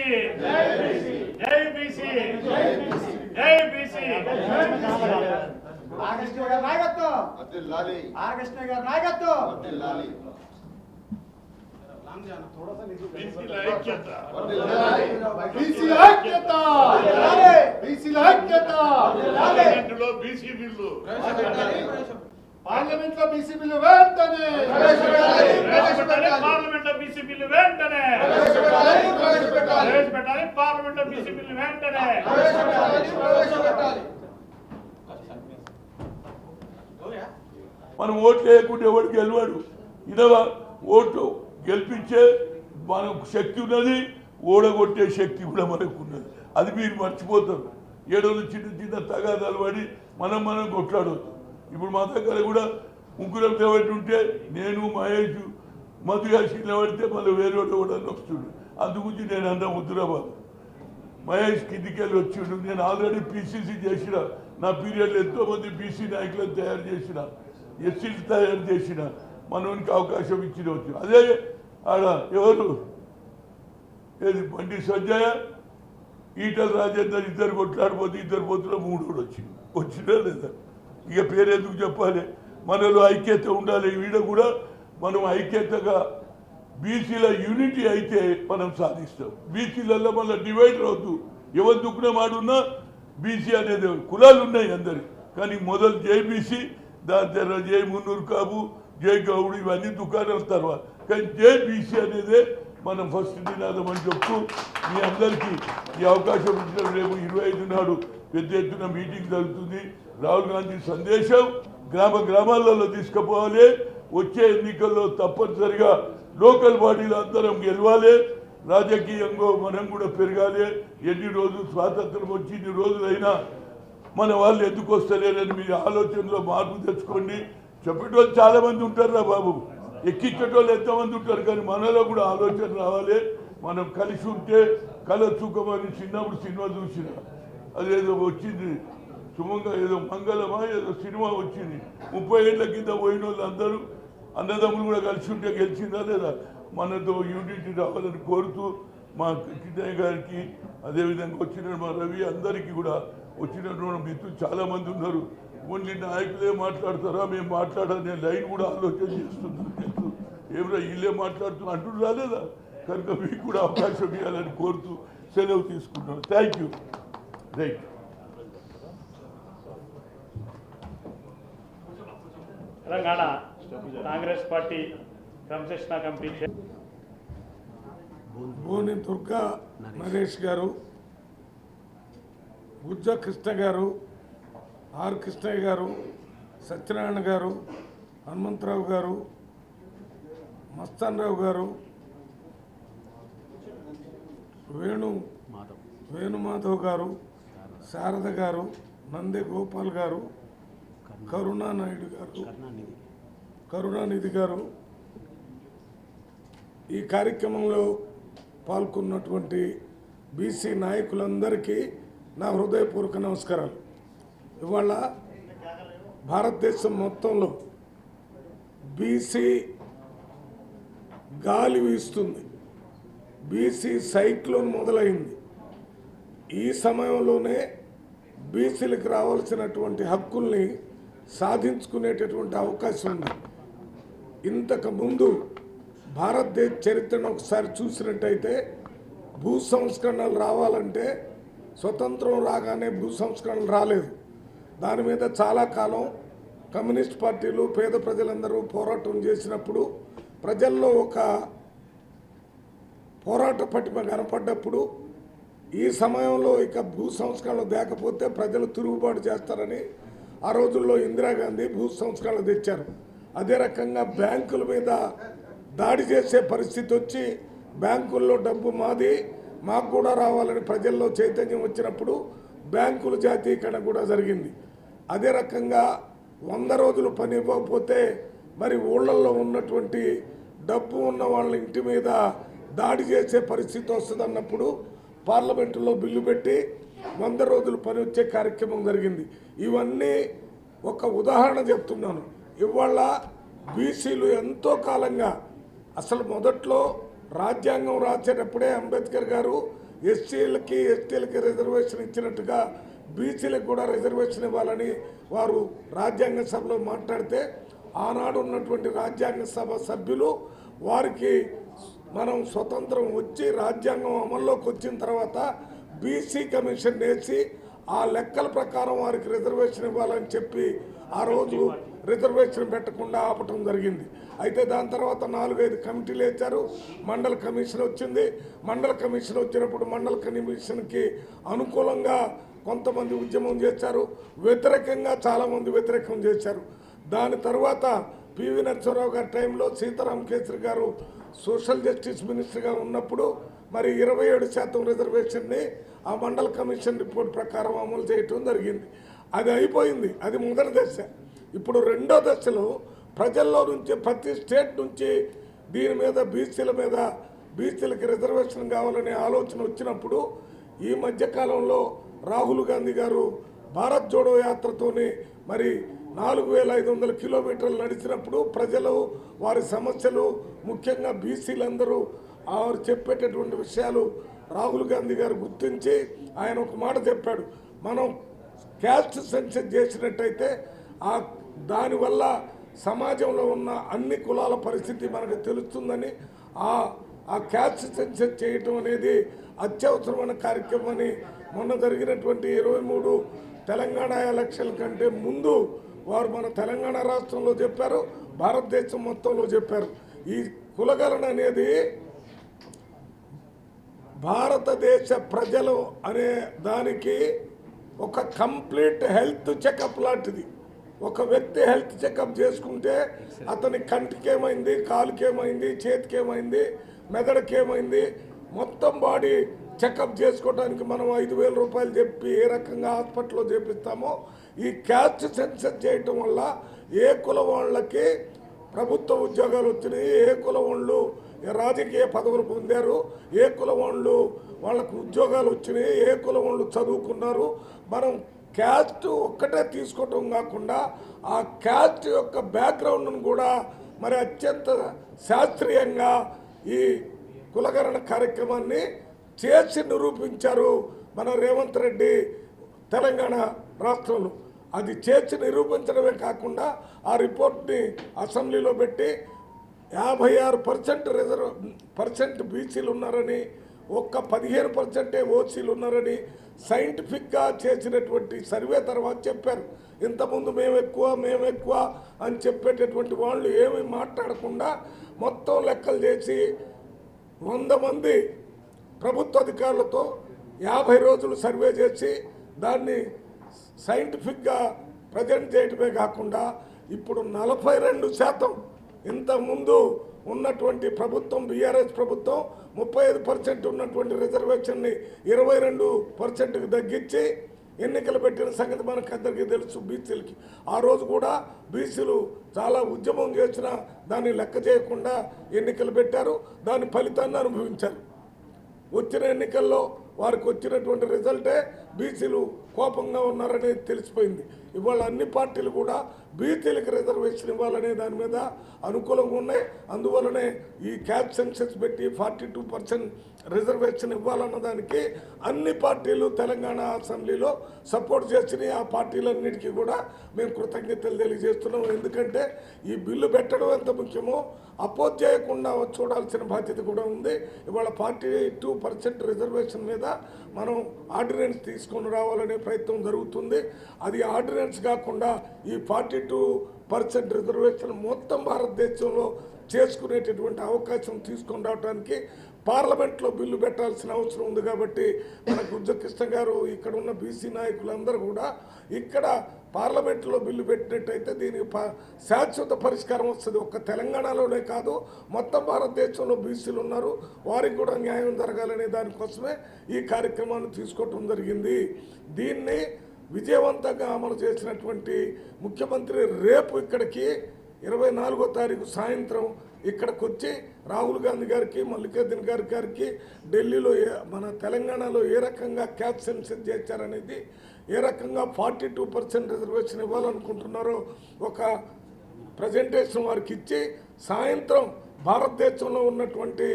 జై బీసీ జై బీసీ ఆర్కృష్ణ గారి నాయకత్వం ఆర్కృష్ణ గారి నాయకత్వం బీసీల ఐక్యత బీసీల ఐక్యత బీసీల ఐక్యత పార్లమెంటులో బీసీ బిల్లు పార్లమెంట్ లో బీసీ బిల్లు వెంటనే పార్లమెంట్ లో బీసీ బిల్లు వెంటనే ప్రవేశపెట్టాలి పార్లమెంట్ లో బీసీ బిల్లు వెంటనే మనం ఓట్లు వేయకుండా ఎవరు గెలవాడు ఇదవా ఓటు గెలిపించే మనకు శక్తి ఉన్నది ఓడగొట్టే శక్తి కూడా మనకు ఉన్నది అది మీరు మర్చిపోతారు ఏడోళ్ళు చిన్న చిన్న తగాదాలు పడి మనం కొట్లాడవచ్చు ఇప్పుడు మా దగ్గర కూడా ముగ్గురం నిలబడి ఉంటే నేను మహేష్ మధుగాసి నిలబడితే మళ్ళీ వేరే కూడా వస్తుండు అందుగురించి నేను అన్న హుజురాబాద్ మహేష్ కిందికి వెళ్ళి వచ్చిండు నేను ఆల్రెడీ పీసీసీ చేసిన నా పీరియడ్లో ఎంతోమంది బీసీ నాయకులను తయారు చేసిన ఎస్సీలు తయారు చేసిన మనోనికి అవకాశం ఇచ్చిన వచ్చు అదే ఆడ ఎవరు ఏది బండి సంజయ్ ఈటల రాజేందర్ ఇద్దరు కొట్లాడిపోతే ఇద్దరు పోతున్న మూడు వచ్చినా లేదా ఇక పేరు ఎందుకు చెప్పాలి మనలో ఐక్యత ఉండాలి వీడ కూడా మనం ఐక్యతగా బీసీల యూనిటీ అయితే మనం సాధిస్తాం బీసీలలో మళ్ళీ డివైడర్ అవుతూ ఎవరు దుక్కున మాడున్నా బీసీ అనేది కులాలు ఉన్నాయి అందరి కానీ మొదలు జేబీసీ దాని తర్వాత జై మున్నూరు కాపు జై గౌడు ఇవన్నీ దుకాణాల తర్వాత కానీ జేబీసీ అనేదే మనం ఫస్ట్ నినాదం అని చెప్తూ మీ అందరికీ ఈ అవకాశం ఇచ్చిన రేపు 25 నాడు పెద్ద ఎత్తున మీటింగ్ జరుగుతుంది రాహుల్ గాంధీ సందేశం గ్రామాలలో తీసుకుపోవాలి వచ్చే ఎన్నికల్లో తప్పనిసరిగా లోకల్ బాడీలు అందరం గెలవాలి రాజకీయంగా మనం కూడా పెరగాలి ఎన్ని రోజులు స్వాతంత్రం వచ్చి ఇన్ని రోజులైనా మన వాళ్ళు ఎందుకు వస్తలేరని మీ ఆలోచనలో మార్పు తెచ్చుకోండి చెప్పేటోళ్ళు చాలా మంది ఉంటారు బాబు ఎక్కించేటోళ్ళు ఎంతమంది ఉంటారు కానీ మనలో కూడా ఆలోచన రావాలి మనం కలిసి ఉంటే కళ సుఖమని చిన్నప్పుడు సినిమా చూసిన అదేదో వచ్చింది సుమంగా ఏదో మంగళమా ఏదో సినిమా వచ్చింది 30 ఏళ్ల కింద పోయిన వాళ్ళు అందరూ అన్నదమ్ములు కూడా కలిసి ఉంటే గెలిచిందా లేదా మనతో యూనిటీ రావాలని కోరుతూ మా కిట్టయ్య గారికి అదేవిధంగా వచ్చిన మా రవి అందరికీ కూడా వచ్చినటువంటి మిత్రులు చాలామంది ఉన్నారు ఓన్లీ నాయకులే మాట్లాడతారా మేము మాట్లాడాలనే లైన్ కూడా ఆలోచన చేస్తున్నాం ఏమైనా వీళ్ళే మాట్లాడుతున్నా అంటూ రాలేదా కనుక మీకు కూడా అవకాశం ఇవ్వాలని కోరుతూ సెలవు తీసుకుంటున్నాను thank you right Telangana Congress party క్రమశిక్షణ కమిటీ బోని దుర్గా నరేష్ గారు గుజ్జ కృష్ణ గారు ఆర్ కృష్ణయ్య గారు సత్యనారాయణ గారు హనుమంతరావు గారు మస్తాన్రావు గారు వేణుమాధవ్ గారు శారద గారు నంది గోపాల్ గారు కరుణానాయుడు గారు కరుణానిధి గారు ఈ కార్యక్రమంలో పాల్గొన్నటువంటి బీసీ నాయకులందరికీ నా హృదయపూర్వక నమస్కారాలు. ఇవాళ భారతదేశం మొత్తంలో బీసీ గాలి వీస్తుంది, బీసీ సైక్లోన్ మొదలైంది. ఈ సమయంలోనే బీసీలకు రావాల్సినటువంటి హక్కుల్ని సాధించుకునేటటువంటి అవకాశం ఉంది. ఇంతకుముందు భారతదేశ చరిత్రను ఒకసారి చూసినట్టయితే భూ సంస్కరణలు రావాలంటే స్వతంత్రం రాగానే భూ సంస్కరణలు రాలేదు. దాని మీద చాలా కాలం కమ్యూనిస్ట్ పార్టీలు పేద ప్రజలందరూ పోరాటం చేసినప్పుడు ప్రజల్లో ఒక పోరాట పటిమ కనపడ్డప్పుడు ఈ సమయంలో ఇక భూ సంస్కరణలు లేకపోతే ప్రజలు తిరుగుబాటు చేస్తారని ఆ రోజుల్లో ఇందిరాగాంధీ భూ సంస్కరణలు తెచ్చారు. అదే రకంగా బ్యాంకుల మీద దాడి చేసే పరిస్థితి వచ్చి బ్యాంకుల్లో డబ్బు మాది మాకు కూడా రావాలని ప్రజల్లో చైతన్యం వచ్చినప్పుడు బ్యాంకుల జాతీయకరణ కూడా జరిగింది. అదే రకంగా 100 రోజులు పని ఇవ్వకపోతే మరి ఊళ్ళల్లో ఉన్నటువంటి డబ్బు ఉన్న వాళ్ళ ఇంటి మీద దాడి చేసే పరిస్థితి వస్తుందన్నప్పుడు పార్లమెంటులో బిల్లు పెట్టి 100 రోజులు పని వచ్చే కార్యక్రమం జరిగింది. ఇవన్నీ ఒక ఉదాహరణ చెప్తున్నాను. ఇవాళ బీసీలు ఎంతో కాలంగా అసలు మొదట్లో రాజ్యాంగం రాసేటప్పుడే అంబేద్కర్ గారు ఎస్టీలకి రిజర్వేషన్ ఇచ్చినట్టుగా బీసీలకు కూడా రిజర్వేషన్ ఇవ్వాలని వారు రాజ్యాంగ సభలో మాట్లాడితే ఆనాడు ఉన్నటువంటి రాజ్యాంగ సభ సభ్యులు వారికి మనం స్వతంత్రం వచ్చి రాజ్యాంగం అమల్లోకి వచ్చిన తర్వాత బీసీ కమిషన్ వేసి ఆ లెక్కల ప్రకారం వారికి రిజర్వేషన్ ఇవ్వాలని చెప్పి ఆ రోజు రిజర్వేషన్ పెట్టకుండా ఆపటం జరిగింది. అయితే దాని తర్వాత 4-5 కమిటీలు వేశారు. మండల కమిషన్ వచ్చింది. మండల కమిషన్ వచ్చినప్పుడు మండల కమిషన్కి అనుకూలంగా కొంతమంది ఉద్యమం చేశారు, వ్యతిరేకంగా చాలామంది వ్యతిరేకం చేశారు. దాని తర్వాత పివి నరసింహారావు గారి టైంలో సీతారాం కేసరి గారు సోషల్ జస్టిస్ మినిస్టర్గా ఉన్నప్పుడు మరి 27% రిజర్వేషన్ని ఆ మండల కమిషన్ రిపోర్ట్ ప్రకారం అమలు చేయటం జరిగింది. అది అయిపోయింది. అది మొదటి దశ. ఇప్పుడు రెండో దశలో ప్రజల్లో నుంచి ప్రతి స్టేట్ నుంచి దీని మీద బీసీలకి రిజర్వేషన్ కావాలనే ఆలోచన వచ్చినప్పుడు ఈ మధ్యకాలంలో రాహుల్ గాంధీ గారు భారత్ జోడో యాత్రతోని మరి 4500 కిలోమీటర్లు నడిచినప్పుడు ప్రజలు వారి సమస్యలు ముఖ్యంగా బీసీలందరూ వారు చెప్పేటటువంటి విషయాలు రాహుల్ గాంధీ గారు గుర్తించి ఆయన ఒక మాట చెప్పాడు, మనం క్యాస్ట్ సెన్సస్ చేసినట్టయితే దానివల్ల సమాజంలో ఉన్న అన్ని కులాల పరిస్థితి మనకు తెలుస్తుందని ఆ క్యాస్ట్ సెన్సస్ చేయటం అనేది అత్యవసరమైన కార్యక్రమం అని మొన్న జరిగినటువంటి 23 తెలంగాణ ఎలక్షన్ కంటే ముందు వారు మన తెలంగాణ రాష్ట్రంలో చెప్పారు, భారతదేశం మొత్తంలో చెప్పారు. ఈ కులగణన అనేది భారతదేశ ప్రజలు అనే దానికి ఒక కంప్లీట్ హెల్త్ చెకప్ లాంటిది. ఒక వ్యక్తి హెల్త్ చెకప్ చేసుకుంటే అతని కంటికేమైంది, కాలుకేమైంది, చేతికేమైంది, మెదడుకేమైంది, మొత్తం బాడీ చెకప్ చేసుకోవడానికి మనం 5,000 రూపాయలు చెప్పి ఏ రకంగా హాస్పిటల్లో చేపిస్తామో ఈ క్యాస్ట్ సెన్సస్ చేయటం వల్ల ఏ కుల వాళ్ళకి ప్రభుత్వ ఉద్యోగాలు వచ్చినాయి, ఏ కుల వాళ్ళు రాజకీయ పదవులు పొందారు, ఏ కుల వాళ్ళు వాళ్ళకు ఉద్యోగాలు వచ్చినాయి, ఏ కుల వాళ్ళు చదువుకున్నారు, మనం క్యాస్ట్ ఒక్కటే తీసుకోవటం కాకుండా ఆ క్యాస్ట్ యొక్క బ్యాక్గ్రౌండ్ను కూడా మరి అత్యంత శాస్త్రీయంగా ఈ కులగణన కార్యక్రమాన్ని చేసి నిరూపించారు మన రేవంత్ రెడ్డి తెలంగాణ రాష్ట్రంలో. అది చేసి నిరూపించడమే కాకుండా ఆ రిపోర్ట్ని అసెంబ్లీలో పెట్టి 56% బీసీలు ఉన్నారని, ఒక్క 15% ఓసీలు ఉన్నారని సైంటిఫిక్గా చేసినటువంటి సర్వే తర్వాత చెప్పారు. ఇంతకుముందు మేము ఎక్కువ అని చెప్పేటటువంటి వాళ్ళు ఏమీ మాట్లాడకుండా మొత్తం లెక్కలు చేసి 100 మంది ప్రభుత్వ అధికారులతో 50 రోజులు సర్వే చేసి దాన్ని సైంటిఫిక్గా ప్రజెంట్ చేయడమే కాకుండా ఇప్పుడు 42% ఇంతకుముందు ఉన్నటువంటి ప్రభుత్వం బీఆర్ఎస్ ప్రభుత్వం 35% ఉన్నటువంటి రిజర్వేషన్ని 22%కి తగ్గించి ఎన్నికలు పెట్టిన సంగతి మనకు అందరికీ తెలుసు. బీసీలకి ఆ రోజు కూడా బీసీలు చాలా ఉద్యమం చేసినా దాన్ని లెక్క చేయకుండా ఎన్నికలు పెట్టారు, దాని ఫలితాన్ని అనుభవించారు. వచ్చిన ఎన్నికల్లో వారికి వచ్చినటువంటి రిజల్టే బీసీలు కోపంగా ఉన్నారని తెలిసిపోయింది. ఇవాళ అన్ని పార్టీలు కూడా బీసీలకు రిజర్వేషన్ ఇవ్వాలనే దాని మీద అనుకూలంగా ఉన్నాయి. అందువల్లనే ఈ క్యాస్ట్ సెన్సస్ పెట్టి 42% రిజర్వేషన్ ఇవ్వాలన్న దానికి అన్ని పార్టీలు తెలంగాణ అసెంబ్లీలో సపోర్ట్ చేసినాయి. ఆ పార్టీలన్నిటికీ కూడా మేము కృతజ్ఞతలు తెలియజేస్తున్నాం. ఎందుకంటే ఈ బిల్లు పెట్టడం ఎంత ముఖ్యమో అపోజ్ చేయకుండా చూడాల్సిన బాధ్యత కూడా ఉంది. ఇవాళ 42% రిజర్వేషన్ మీద మనం ఆర్డినెన్స్ తీసుకొని రావాలనే ప్రయత్నం జరుగుతుంది. అది ఆర్డినెన్స్ కాకుండా ఈ 42% రిజర్వేషన్ మొత్తం భారతదేశంలో చేసుకునేటటువంటి అవకాశం తీసుకొని రావడానికి పార్లమెంట్లో బిల్లు పెట్టాల్సిన అవసరం ఉంది. కాబట్టి మన గుజ్జకృష్ణ గారు ఇక్కడ ఉన్న బీసీ నాయకులందరూ కూడా ఇక్కడ పార్లమెంట్లో బిల్లు పెట్టినట్టయితే దీనికి శాశ్వత పరిష్కారం వస్తుంది. ఒక్క తెలంగాణలోనే కాదు, మొత్తం భారతదేశంలో బీసీలు ఉన్నారు, వారికి కూడా న్యాయం జరగాలనే దానికోసమే ఈ కార్యక్రమాన్ని తీసుకోవటం జరిగింది. దీన్ని విజయవంతంగా అమలు చేసినటువంటి ముఖ్యమంత్రి రేపు ఇక్కడికి 24వ తారీఖు సాయంత్రం ఇక్కడికి వచ్చి రాహుల్ గాంధీ గారికి, మల్లికార్జున గారికి ఢిల్లీలో మన తెలంగాణలో ఏ రకంగా క్యాస్ట్ సెన్సస్ చేశారనేది, ఏ రకంగా 42% రిజర్వేషన్ ఇవ్వాలనుకుంటున్నారో ఒక ప్రజెంటేషన్ వారికి ఇచ్చి సాయంత్రం భారతదేశంలో ఉన్నటువంటి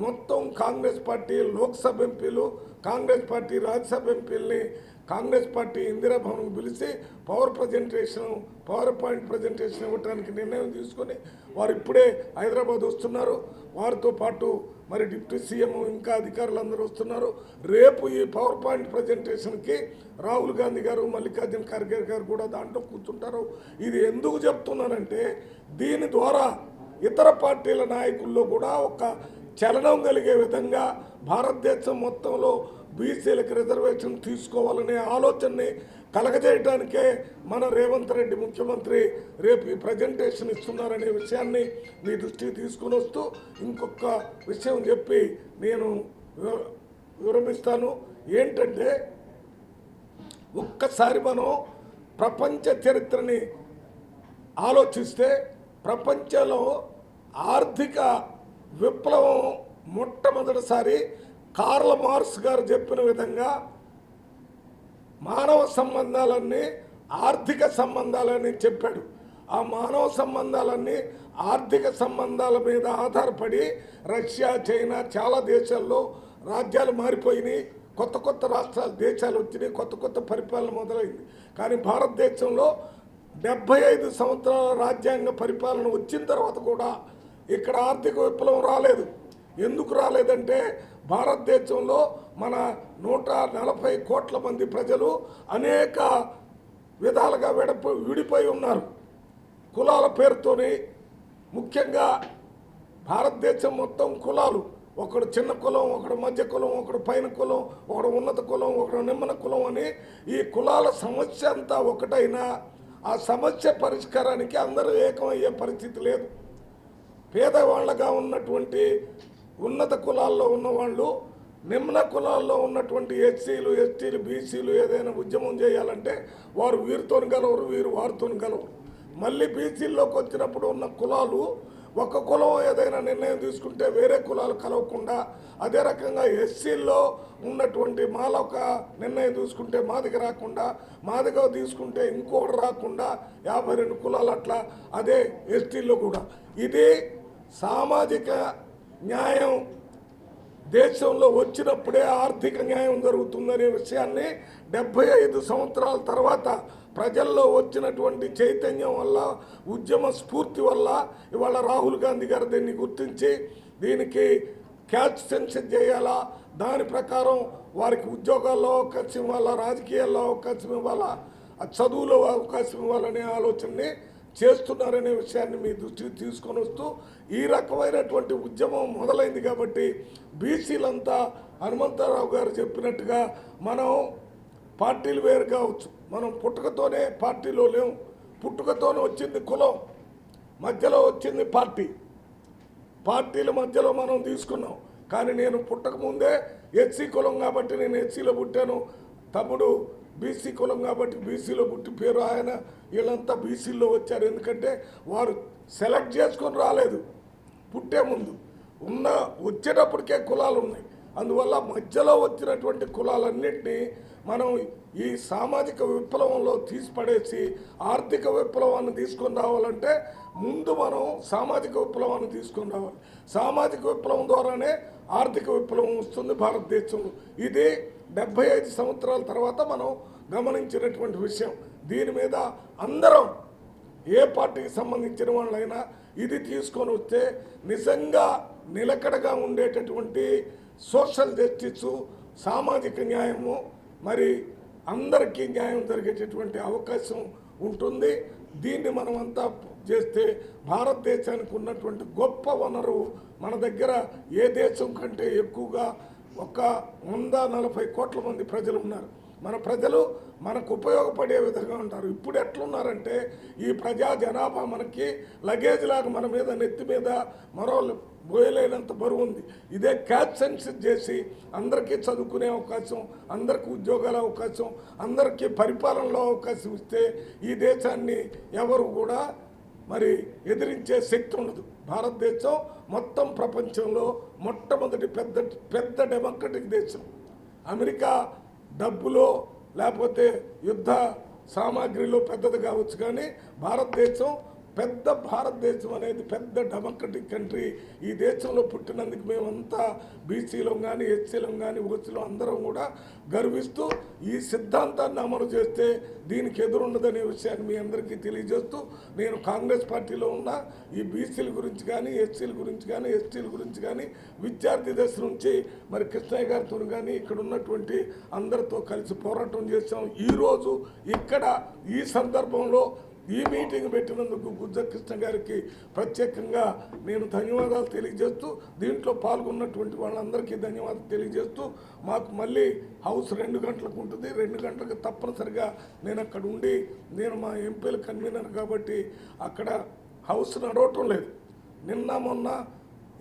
మొత్తం కాంగ్రెస్ పార్టీ లోక్సభ ఎంపీలు, కాంగ్రెస్ పార్టీ రాజ్యసభ ఎంపీలని కాంగ్రెస్ పార్టీ ఇందిరాభవన్కు పిలిచి పవర్ పాయింట్ ప్రజెంటేషన్ ఇవ్వడానికి నిర్ణయం తీసుకొని వారు ఇప్పుడే హైదరాబాద్ వస్తున్నారు. వారితో పాటు మరి డిప్యూటీ సీఎం ఇంకా అధికారులు అందరూ వస్తున్నారు. రేపు ఈ పవర్ పాయింట్ ప్రజెంటేషన్కి రాహుల్ గాంధీ గారు, మల్లికార్జున ఖర్గే గారు కూడా దాంట్లో కూర్చుంటారు. ఇది ఎందుకు చెప్తున్నానంటే దీని ద్వారా ఇతర పార్టీల నాయకుల్లో కూడా ఒక చలనం కలిగే విధంగా భారతదేశం మొత్తంలో బీసీలకు రిజర్వేషన్ తీసుకోవాలనే ఆలోచనని కలగజేయడానికే మన రేవంత్ రెడ్డి ముఖ్యమంత్రి రేపు ఈ ప్రజెంటేషన్ ఇస్తున్నారనే విషయాన్ని మీ దృష్టికి తీసుకుని వస్తూ ఇంకొక విషయం చెప్పి నేను వివరమిస్తాను. ఏంటంటే ఒక్కసారి మనం ప్రపంచ చరిత్రని ఆలోచిస్తే ప్రపంచంలో ఆర్థిక విప్లవం మొట్టమొదటిసారి కార్ల్ మార్క్స్ గారు చెప్పిన విధంగా మానవ సంబంధాలన్నీ ఆర్థిక సంబంధాలని చెప్పాడు. ఆ మానవ సంబంధాలన్నీ ఆర్థిక సంబంధాల మీద ఆధారపడి రష్యా, చైనా చాలా దేశాల్లో రాజ్యాలు మారిపోయినాయి, కొత్త కొత్త రాష్ట్రాలు దేశాలు వచ్చినాయి, కొత్త పరిపాలన మొదలైంది. కానీ భారతదేశంలో 75 సంవత్సరాల రాజ్యాంగ పరిపాలన వచ్చిన తర్వాత కూడా ఇక్కడ ఆర్థిక విప్లవం రాలేదు. ఎందుకు రాలేదంటే భారతదేశంలో మన 140 కోట్ల మంది ప్రజలు అనేక విధాలుగా విడిపోయి ఉన్నారు. కులాల పేరుతోని ముఖ్యంగా భారతదేశం మొత్తం కులాలు, ఒకడు చిన్న కులం, ఒకడు మధ్య కులం, ఒకడు పైన కులం, ఒకడు ఉన్నత కులం, ఒకడు నిమ్మన కులం అని ఈ కులాల సమస్య అంతా ఒకటైనా ఆ సమస్య పరిష్కారానికి అందరూ ఏకమయ్యే పరిస్థితి లేదు. పేదవాళ్ళగా ఉన్నటువంటి ఉన్నత కులాల్లో ఉన్నవాళ్ళు, నిమ్న కులాల్లో ఉన్నటువంటి ఎస్సీలు, ఎస్టీలు, బీసీలు ఏదైనా ఉద్యమం చేయాలంటే వారు వీరితోని గలవరు, వీరు వారితోని గలవరు. మళ్ళీ బీసీల్లోకి వచ్చినప్పుడు ఉన్న కులాలు ఒక కులం ఏదైనా నిర్ణయం తీసుకుంటే వేరే కులాలు కలవకుండా, అదే రకంగా ఎస్సీల్లో ఉన్నటువంటి మాలొక నిర్ణయం తీసుకుంటే మాదిగ రాకుండా, మాదిగ తీసుకుంటే ఇంకోటి రాకుండా 52 కులాలు అట్లా, అదే ఎస్టీల్లో కూడా. ఇది సామాజిక న్యాయం దేశంలో వచ్చినప్పుడే ఆర్థిక న్యాయం జరుగుతుందనే విషయాన్ని 75 సంవత్సరాల తర్వాత ప్రజల్లో వచ్చినటువంటి చైతన్యం వల్ల, ఉద్యమ స్ఫూర్తి వల్ల ఇవాళ రాహుల్ గాంధీ గారు దీన్ని గుర్తించి దీనికి క్యాచ్ సెన్షన్ చేయాలా, దాని ప్రకారం వారికి ఉద్యోగాల్లో అవకాశం ఇవ్వాలా, రాజకీయాల్లో అవకాశం ఇవ్వాలా, చదువులో అవకాశం ఇవ్వాలనే ఆలోచనని చేస్తున్నారనే విషయాన్ని మీ దృష్టికి తీసుకొని వస్తూ ఈ రకమైనటువంటి ఉద్యమం మొదలైంది. కాబట్టి బీసీలంతా హనుమంతరావు గారు చెప్పినట్టుగా మనం పార్టీలు వేరు కావచ్చు, మనం పుట్టుకతోనే పార్టీలో లేవు. పుట్టుకతోనే వచ్చింది కులం, మధ్యలో వచ్చింది పార్టీ, పార్టీల మధ్యలో మనం తీసుకున్నాం. కానీ నేను పుట్టకముందే ఎస్సీ కులం కాబట్టి నేను ఎస్సీలో పుట్టాను, తమ్ముడు బీసీ కులం కాబట్టి బీసీలో పుట్టి పేరు ఆయన, వీళ్ళంతా బీసీలో వచ్చారు. ఎందుకంటే వారు సెలెక్ట్ చేసుకొని రాలేదు, పుట్టే ముందు వచ్చేటప్పటికే కులాలు ఉన్నాయి. అందువల్ల మధ్యలో వచ్చినటువంటి కులాలన్నింటినీ మనం ఈ సామాజిక విప్లవంలో తీసిపడేసి ఆర్థిక విప్లవాన్ని తీసుకొని రావాలంటే ముందు మనం సామాజిక విప్లవాన్ని తీసుకొని రావాలి. సామాజిక విప్లవం ద్వారానే ఆర్థిక విప్లవం వస్తుంది భారతదేశంలో. ఇది 75 సంవత్సరాల తర్వాత మనం గమనించినటువంటి విషయం. దీని మీద అందరం ఏ పార్టీకి సంబంధించిన వాళ్ళైనా ఇది తీసుకొని వస్తే నిజంగా నిలకడగా ఉండేటటువంటి సోషల్ జస్టిస్, సామాజిక న్యాయము, మరి అందరికీ న్యాయం జరిగేటటువంటి అవకాశం ఉంటుంది. దీన్ని మనం అంతా చేస్తే భారతదేశానికి ఉన్నటువంటి గొప్ప వనరు మన దగ్గర ఏ దేశం కంటే ఎక్కువగా 140 కోట్ల మంది ప్రజలు ఉన్నారు. మన ప్రజలు మనకు ఉపయోగపడే విధంగా ఉంటారు. ఇప్పుడు ఎట్లున్నారంటే ఈ ప్రజా జనాభా మనకి లగేజ్ లాగా మన మీద నెత్తి మీద మరో బోయలేనంత బరువు ఉంది. ఇదే క్యాచ్ సెన్సిస్ చేసి అందరికీ చదువుకునే అవకాశం, అందరికీ ఉద్యోగాల అవకాశం, అందరికీ పరిపాలనలో అవకాశం ఇస్తే ఈ దేశాన్ని ఎవరు కూడా మరి ఎదిరించే శక్తి ఉండదు. భారతదేశం మొత్తం ప్రపంచంలో మొట్టమొదటి పెద్ద డెమోక్రటిక్ దేశం. అమెరికా డబ్బులో లేకపోతే యుద్ధ సామాగ్రిలో పెద్దది కావచ్చు, కానీ భారతదేశం పెద్ద భారతదేశం అనేది పెద్ద డెమోక్రటిక్ కంట్రీ. ఈ దేశంలో పుట్టినందుకు మేమంతా బీసీలో కానీ ఎస్సీలో కానీ ఓసీలో అందరం కూడా గర్విస్తూ ఈ సిద్ధాంతాన్ని అమలు చేస్తే దీనికి ఎదురుండదనే విషయాన్ని మీ అందరికీ తెలియజేస్తూ నేను కాంగ్రెస్ పార్టీలో ఉన్న ఈ బీసీల గురించి కానీ ఎస్సీల గురించి కానీ ఎస్టీల గురించి కానీ విద్యార్థి దశ నుంచి మరి కృష్ణయ్య గారితో కానీ ఇక్కడ ఉన్నటువంటి అందరితో కలిసి పోరాటం చేసాం. ఈరోజు ఇక్కడ ఈ సందర్భంలో ఈ మీటింగ్ పెట్టినందుకు గుజ్జ కృష్ణ గారికి ప్రత్యేకంగా నేను ధన్యవాదాలు తెలియజేస్తూ దీంట్లో పాల్గొన్నటువంటి వాళ్ళందరికీ ధన్యవాదాలు తెలియజేస్తూ మాకు మళ్ళీ హౌస్ 2 గంటలకు ఉంటుంది. 2 గంటలకు తప్పనిసరిగా నేను అక్కడ ఉండి నేను మా ఎంపీల కన్వీనర్ కాబట్టి అక్కడ హౌస్ నడవటం లేదు. నిన్న మొన్న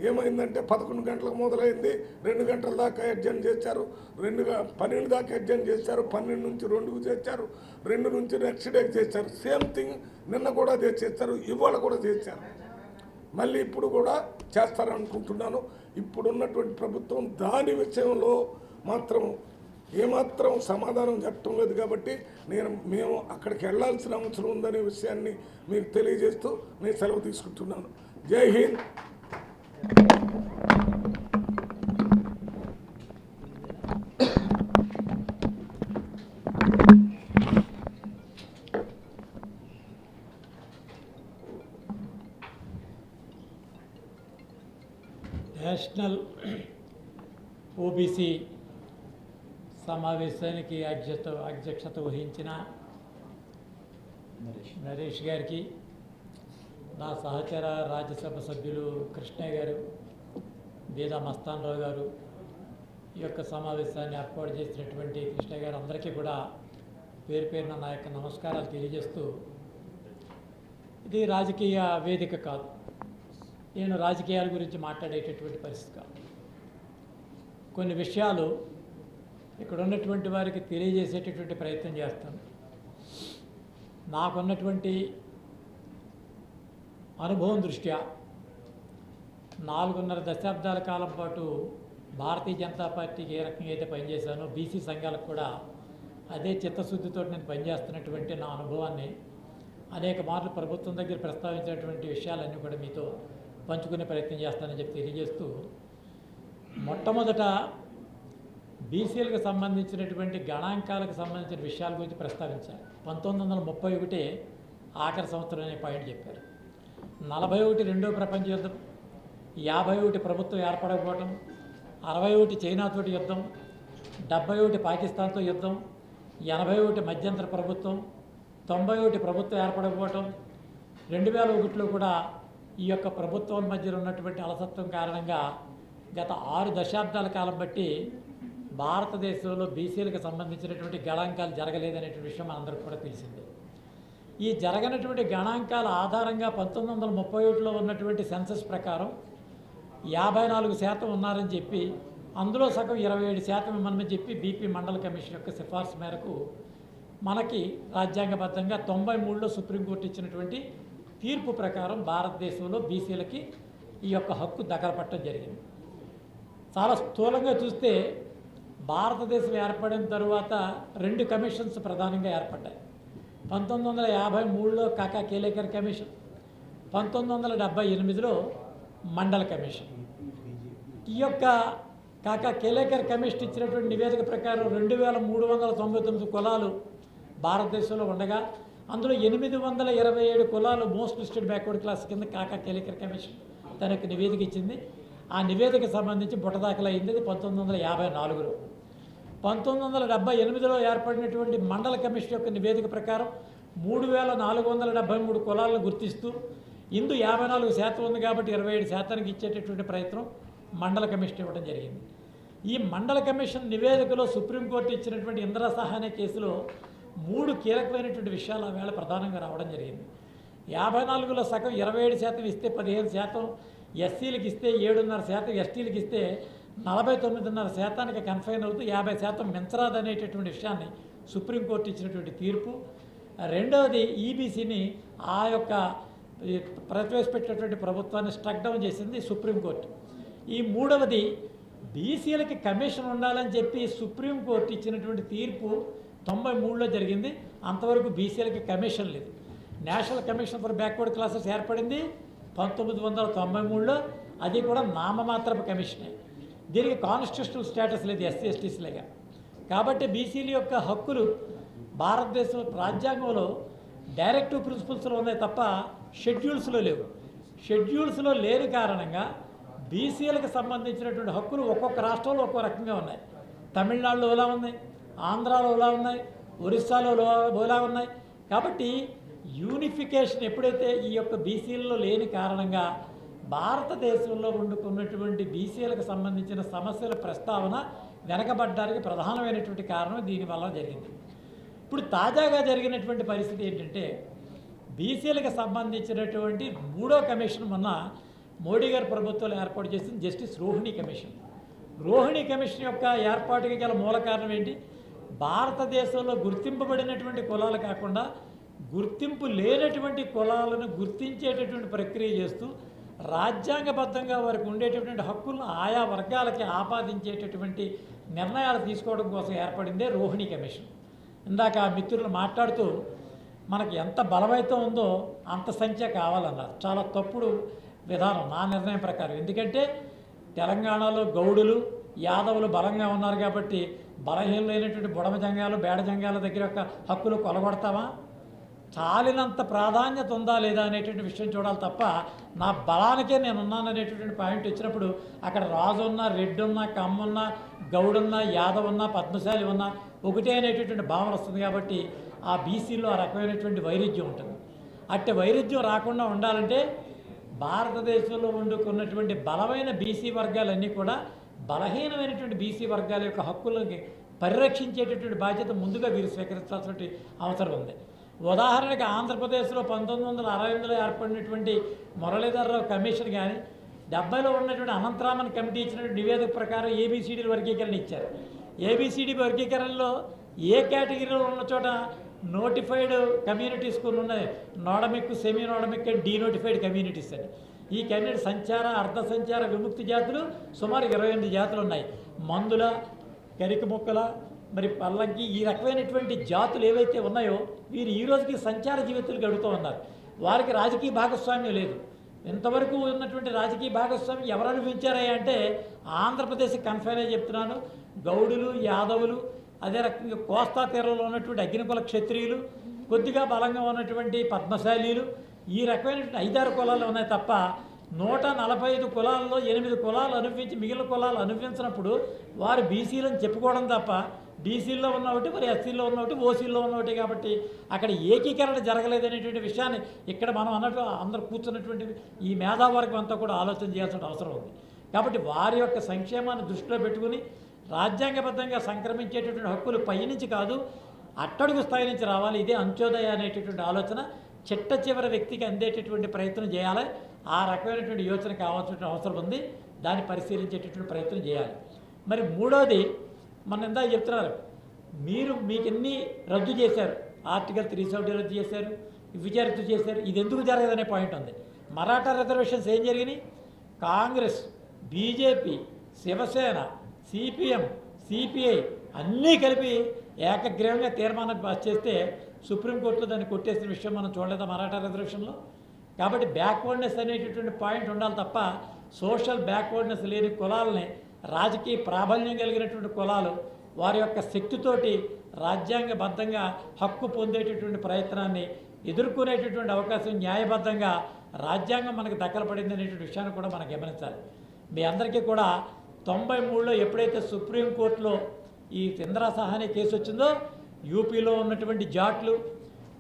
ఏమైందంటే 11 గంటలకు మొదలైంది, 2 గంటల దాకా అడ్జర్న్ చేశారు, 12 దాకా అడ్జర్న్ చేశారు, 12 నుంచి 2కు చేశారు, 2 నుంచి నెక్స్ట్ డేకి చేశారు. సేమ్ థింగ్ నిన్న కూడా అదే చేశారు, ఇవాళ కూడా చేశారు, మళ్ళీ ఇప్పుడు కూడా చేస్తారనుకుంటున్నాను. ఇప్పుడున్నటువంటి ప్రభుత్వం దాని విషయంలో మాత్రం ఏమాత్రం సమాధానం చెప్పడం లేదు కాబట్టి మేము అక్కడికి వెళ్ళాల్సిన అవసరం ఉందనే విషయాన్ని మీకు తెలియజేస్తూ నేను సెలవు తీసుకుంటున్నాను. జై హింద్. నేషనల్ ఓబీసీ సమావేశానికి అధ్యక్షత వహించిన నరేష్ గారికి, నా సహచర రాజ్యసభ సభ్యులు కృష్ణయ్య గారు, బీదా మస్తానరావు గారు, ఈ యొక్క సమావేశాన్ని ఏర్పాటు చేసినటువంటి కృష్ణయ్య గారు అందరికీ కూడా పేరు పేరున నా యొక్క నమస్కారాలు తెలియజేస్తూ, ఇది రాజకీయ వేదిక కాదు, నేను రాజకీయాల గురించి మాట్లాడేటటువంటి పరిస్థితి కాదు. కొన్ని విషయాలు ఇక్కడ ఉన్నటువంటి వారికి తెలియజేసేటటువంటి ప్రయత్నం చేస్తాను. నాకున్నటువంటి అనుభవం దృష్ట్యా 4.5 దశాబ్దాల కాలం పాటు భారతీయ జనతా పార్టీకి ఏ రకంగా అయితే పనిచేశానో బీసీ సంఘాలకు కూడా అదే చిత్తశుద్ధితో నేను పనిచేస్తున్నటువంటి నా అనుభవాన్ని అనేక మార్లు ప్రభుత్వం దగ్గర ప్రస్తావించినటువంటి విషయాలన్నీ కూడా మీతో పంచుకునే ప్రయత్నం చేస్తానని చెప్పి తెలియజేస్తూ, మొట్టమొదట బీసీలకు సంబంధించినటువంటి గణాంకాలకు సంబంధించిన విషయాల గురించి ప్రస్తావించారు. 1931 ఆఖరి సంవత్సరం అనే పాయింట్ చెప్పారు. 41 రెండో ప్రపంచ యుద్ధం, 51 ప్రభుత్వం ఏర్పడకపోవటం, 61 చైనాతోటి యుద్ధం, 71 పాకిస్తాన్తో యుద్ధం, 81 మధ్యంతర ప్రభుత్వం, 91 ప్రభుత్వం ఏర్పడకపోవటం, 2001లో కూడా ఈ యొక్క ప్రభుత్వాల మధ్యలో ఉన్నటువంటి అలసత్వం కారణంగా గత 6 దశాబ్దాల కాలం బట్టి భారతదేశంలో బీసీలకు సంబంధించినటువంటి గణాంకాలు జరగలేదనేటువంటి విషయం మనందరికీ కూడా తెలిసిందే. ఈ జరగనటువంటి గణాంకాల ఆధారంగా 1931లో ఉన్నటువంటి సెన్సస్ ప్రకారం 54% ఉన్నారని చెప్పి, అందులో సగం 27% ఇవ్వమని చెప్పి బీపీ మండల కమిషన్ యొక్క సిఫార్సు మేరకు మనకి రాజ్యాంగబద్ధంగా 93లో సుప్రీంకోర్టు ఇచ్చినటువంటి తీర్పు ప్రకారం భారతదేశంలో బీసీలకి ఈ యొక్క హక్కు దగ్గర పట్టడం జరిగింది. చాలా స్థూలంగా చూస్తే భారతదేశం ఏర్పడిన తరువాత 2 కమిషన్స్ ప్రధానంగా ఏర్పడ్డాయి. 1953లో కాకా కేలేకర్ కమిషన్, 1978లో మండల కమిషన్. ఈ యొక్క కాకా కేలేకర్ కమిషన్ ఇచ్చినటువంటి నివేదిక ప్రకారం 2399 కులాలు భారతదేశంలో ఉండగా అందులో 827 కులాలు మోస్ట్ లిస్టెడ్ బ్యాక్వర్డ్ క్లాస్ కింద కాకా కేలేకర్ కమిషన్ తన యొక్క నివేదిక ఇచ్చింది. ఆ నివేదిక సంబంధించి బుట్టదాఖలు అయింది 1954లో. 1978లో ఏర్పడినటువంటి మండల కమిషన్ యొక్క నివేదిక ప్రకారం 3473 కులాలను గుర్తిస్తూ ఇందు 54% ఉంది కాబట్టి 27% ఇచ్చేటటువంటి ప్రయత్నం మండల కమిషన్ ఇవ్వడం జరిగింది. ఈ మండల కమిషన్ నివేదికలో సుప్రీంకోర్టు ఇచ్చినటువంటి ఇందిరా సహా అనే కేసులో 3 కీలకమైనటువంటి విషయాలు ఆవేళ ప్రధానంగా రావడం జరిగింది. 54లో సగం 27% ఇస్తే 15%, ఎస్సీలకు ఇస్తే 7.5%, ఎస్టీలకు ఇస్తే 49.5%కి కన్ఫైన్ అవుతూ 50% మించరాదు అనేటటువంటి విషయాన్ని సుప్రీంకోర్టు ఇచ్చినటువంటి తీర్పు. రెండవది ఈబీసీని ఆ యొక్క ప్రవేశపెట్టినటువంటి ప్రభుత్వాన్ని స్ట్రక్ డౌన్ చేసింది సుప్రీంకోర్టు. ఈ మూడవది బీసీలకి కమిషన్ ఉండాలని చెప్పి సుప్రీంకోర్టు ఇచ్చినటువంటి తీర్పు 93లో జరిగింది. అంతవరకు బీసీలకి కమిషన్ లేదు. National commission for backward classes ఏర్పడింది 1993లో. అది కూడా నామమాత్రపు కమిషనే. దీనికి కాన్స్టిట్యూషనల్ స్టేటస్ లేదు ఎస్సీ ఎస్టీస్లేగా. కాబట్టి బీసీల యొక్క హక్కులు భారతదేశం రాజ్యాంగంలో డైరెక్టివ్ ప్రిన్సిపల్స్లో ఉన్నాయి తప్ప షెడ్యూల్స్లో లేవు. షెడ్యూల్స్లో లేని కారణంగా బీసీలకు సంబంధించినటువంటి హక్కులు ఒక్కొక్క రాష్ట్రంలో ఒక్కో రకంగా ఉన్నాయి. తమిళనాడులో ఇలా ఉన్నాయి, ఆంధ్రాలో ఇలా ఉన్నాయి, ఒరిస్సాలో ఇలా ఉన్నాయి. కాబట్టి యూనిఫికేషన్ ఎప్పుడైతే ఈ యొక్క బీసీలలో లేని కారణంగా భారతదేశంలో వండుకున్నటువంటి బీసీలకు సంబంధించిన సమస్యల ప్రస్తావన వెనకబడ్డానికి ప్రధానమైనటువంటి కారణం దీనివల్ల జరిగింది. ఇప్పుడు తాజాగా జరిగినటువంటి పరిస్థితి ఏంటంటే బీసీలకు సంబంధించినటువంటి 3వ కమిషన్ మొన్న మోడీ గారి ప్రభుత్వంలో ఏర్పాటు చేసింది justice Rohini commission. Rohini commission యొక్క ఏర్పాటుకి గల మూల కారణం ఏంటి? భారతదేశంలో గుర్తింపబడినటువంటి కులాలు కాకుండా గుర్తింపు లేనటువంటి కులాలను గుర్తించేటటువంటి ప్రక్రియ చేస్తూ రాజ్యాంగబద్ధంగా వారికి ఉండేటటువంటి హక్కులను ఆయా వర్గాలకి ఆపాదించేటటువంటి నిర్ణయాలు తీసుకోవడం కోసం ఏర్పడిందే రోహిణి కమిషన్. ఇందాక మిత్రులు మాట్లాడుతూ మనకి ఎంత బలమైతే ఉందో అంత సంఖ్య కావాలన్నారు. చాలా తప్పుడు విధానం నా నిర్ణయం ప్రకారం. ఎందుకంటే తెలంగాణలో గౌడులు యాదవులు బలంగా ఉన్నారు కాబట్టి బలహీనమైనటువంటి బుడమ జంగాలు బేడ జంగాల దగ్గర యొక్క హక్కులు కొలగొడతామా? చాలినంత ప్రాధాన్యత ఉందా లేదా అనేటువంటి విషయం చూడాలి తప్ప నా బలానికే నేను ఉన్నాననేటటువంటి పాయింట్ వచ్చినప్పుడు అక్కడ రాజు ఉన్నా, రెడ్డి ఉన్నా, కమ్మున్నా, గౌడున్నా, యాదవ్ ఉన్నా, పద్మశాలి ఉన్నా ఒకటే అనేటటువంటి భావన వస్తుంది. కాబట్టి ఆ బీసీలో ఆ రకమైనటువంటి వైరుధ్యం ఉంటుంది. అట్టి వైరుధ్యం రాకుండా ఉండాలంటే భారతదేశంలో వండుకున్నటువంటి బలమైన బీసీ వర్గాలన్నీ కూడా బలహీనమైనటువంటి బీసీ వర్గాల యొక్క హక్కులకి పరిరక్షించేటటువంటి బాధ్యత ముందుగా వీరు స్వీకరించాల్సిన అవసరం ఉంది. ఉదాహరణకి ఆంధ్రప్రదేశ్లో 1968లో ఏర్పడినటువంటి మురళీధరరావు కమిషన్ కానీ 70లో ఉన్నటువంటి అనంతరామన్ కమిటీ ఇచ్చినటువంటి నివేదిక ప్రకారం ఏబిసిడి వర్గీకరణ ఇచ్చారు. ఏబిసిడి వర్గీకరణలో ఏ కేటగిరీలో ఉన్న చోట నోటిఫైడ్ కమ్యూనిటీస్ కొన్ని ఉన్నాయి. నోడమిక్, సెమీ నోడమిక్ అండ్ డీనోటిఫైడ్ కమ్యూనిటీస్ అని. ఈ కమ్యూనిటీ సంచార, అర్ధ సంచార విముక్తి జాతులు సుమారు 28 జాతులు ఉన్నాయి. మందుల, కరికి మొక్కల, మరి పల్లంకి ఈ రకమైనటువంటి జాతులు ఏవైతే ఉన్నాయో వీరు ఈ రోజుకి సంచార జీవితాలు గడుపుతూ ఉన్నారు. వారికి రాజకీయ భాగస్వామ్యం లేదు. ఇంతవరకు ఉన్నటువంటి రాజకీయ భాగస్వామ్యం ఎవరు అనుభవించారయ్యా అంటే ఆంధ్రప్రదేశ్ కన్ఫైన్ అయి చెప్తున్నాను. గౌడులు, యాదవులు, అదే రకంగా కోస్తా తీరంలో ఉన్నటువంటి అగ్నికుల క్షత్రియులు, కొద్దిగా బలంగా ఉన్నటువంటి పద్మశాలీలు, ఈ రకమైనటువంటి 5-6 కులాలు ఉన్నాయి తప్ప 145 కులాల్లో 8 కులాలు అనుభవించి మిగిలిన కులాలు అనుభవించినప్పుడు వారు బీసీలను చెప్పుకోవడం తప్ప బీసీల్లో ఉన్న ఒకటి, మరి ఎస్సీల్లో ఉన్న ఒకటి, ఓసీల్లో ఉన్న ఒకటి. కాబట్టి అక్కడ ఏకీకరణ జరగలేదనేటువంటి విషయాన్ని ఇక్కడ మనం అన్నట్టు అందరూ కూర్చున్నటువంటి ఈ మేధావర్గం అంతా కూడా ఆలోచన చేయాల్సిన అవసరం ఉంది. కాబట్టి వారి యొక్క సంక్షేమాన్ని దృష్టిలో పెట్టుకుని రాజ్యాంగబద్ధంగా సంక్రమించేటటువంటి హక్కులు పైనుంచి కాదు అట్టడుగు స్థాయి నుంచి రావాలి. ఇదే అంత్యోదయ అనేటటువంటి ఆలోచన చిట్ట చివరి వ్యక్తికి అందేటటువంటి ప్రయత్నం చేయాలి. ఆ రకమైనటువంటి యోచన కావాల్సిన అవసరం ఉంది. దాన్ని పరిశీలించేటటువంటి ప్రయత్నం చేయాలి. మరి మూడోది మన ఇందాక చెప్తున్నారు, మీకు ఎన్ని రద్దు చేశారు, ఆర్టికల్ 370 రద్దు చేశారు, విచారణ చేశారు, ఇది ఎందుకు జరగదనే పాయింట్ ఉంది. మరాఠా రిజర్వేషన్స్ ఏం జరిగినాయి? Congress, BJP, Shiv Sena, CPM, CPI అన్నీ కలిపి ఏకగ్రీవంగా తీర్మానం పాస్ చేస్తే సుప్రీంకోర్టులో దాన్ని కొట్టేసిన విషయం మనం చూడలేదా మరాఠా రిజర్వేషన్లో? కాబట్టి బ్యాక్వర్డ్నెస్ అనేటటువంటి పాయింట్ ఉండాలి తప్ప సోషల్ బ్యాక్వర్డ్నెస్ లేని కులాలని రాజకీయ ప్రాబల్యం కలిగినటువంటి కులాలు వారి యొక్క శక్తితోటి రాజ్యాంగబద్ధంగా హక్కు పొందేటటువంటి ప్రయత్నాన్ని ఎదుర్కొనేటటువంటి అవకాశం న్యాయబద్ధంగా రాజ్యాంగం మనకు దక్కలపడింది అనేటువంటి విషయాన్ని కూడా మనం గమనించాలి. మీ అందరికీ కూడా 93లో ఎప్పుడైతే సుప్రీంకోర్టులో ఈ ఇందిరా సహాని కేసు వచ్చిందో యూపీలో ఉన్నటువంటి జాట్లు,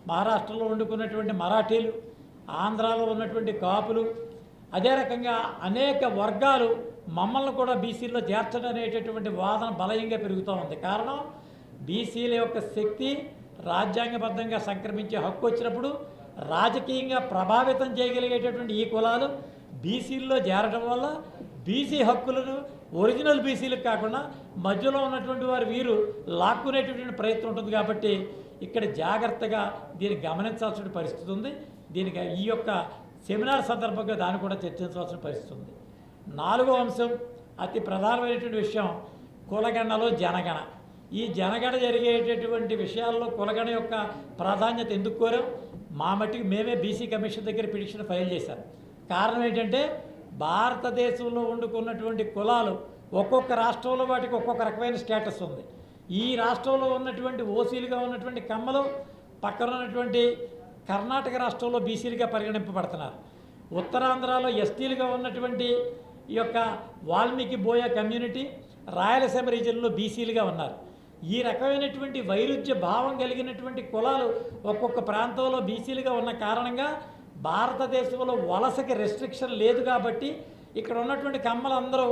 మహారాష్ట్రలో వండుకున్నటువంటి మరాఠీలు, ఆంధ్రాలో ఉన్నటువంటి కాపులు, అదే రకంగా అనేక వర్గాలు మమ్మల్ని కూడా బీసీల్లో చేర్చడం అనేటటువంటి వాదన బలంగా పెరుగుతూ ఉంది. కారణం బీసీల యొక్క శక్తి రాజ్యాంగబద్ధంగా సంక్రమించే హక్కు వచ్చినప్పుడు రాజకీయంగా ప్రభావితం చేయగలిగేటటువంటి ఈ కులాలు బీసీల్లో చేరడం వల్ల బీసీ హక్కులను ఒరిజినల్ బీసీలకు కాకుండా మధ్యలో ఉన్నటువంటి వారు వీరు లాక్కునేటటువంటి ప్రయత్నం ఉంటుంది. కాబట్టి ఇక్కడ జాగ్రత్తగా దీన్ని గమనించాల్సిన పరిస్థితి ఉంది. దీనికి ఈ యొక్క సెమినార్ సందర్భంగా దాన్ని కూడా చర్చించాల్సిన పరిస్థితి ఉంది. 4వ అంశం అతి ప్రధానమైనటువంటి విషయం కులగణలో జనగణ. ఈ జనగణ జరిగేటటువంటి విషయాల్లో కులగణ యొక్క ప్రాధాన్యత ఎందుకు కోరాం? మా మట్టికి మేమే బీసీ కమిషన్ దగ్గర పిటిషన్ ఫైల్ చేశాం. కారణం ఏంటంటే భారతదేశంలో వండుకున్నటువంటి కులాలు ఒక్కొక్క రాష్ట్రంలో వాటికి ఒక్కొక్క రకమైన స్టేటస్ ఉంది. ఈ రాష్ట్రంలో ఉన్నటువంటి ఓసీలుగా ఉన్నటువంటి కమ్మలు పక్కన ఉన్నటువంటి కర్ణాటక రాష్ట్రంలో బీసీలుగా పరిగణింపబడుతున్నారు. ఉత్తరాంధ్రలో ఎస్టీలుగా ఉన్నటువంటి ఈ యొక్క వాల్మీకి బోయ కమ్యూనిటీ రాయలసీమ రీజియన్లో బీసీలుగా ఉన్నారు. ఈ రకమైనటువంటి వైరుధ్య భావం కలిగినటువంటి కులాలు ఒక్కొక్క ప్రాంతంలో బీసీలుగా ఉన్న కారణంగా భారతదేశంలో వలసకి రెస్ట్రిక్షన్ లేదు కాబట్టి ఇక్కడ ఉన్నటువంటి కమ్మలందరూ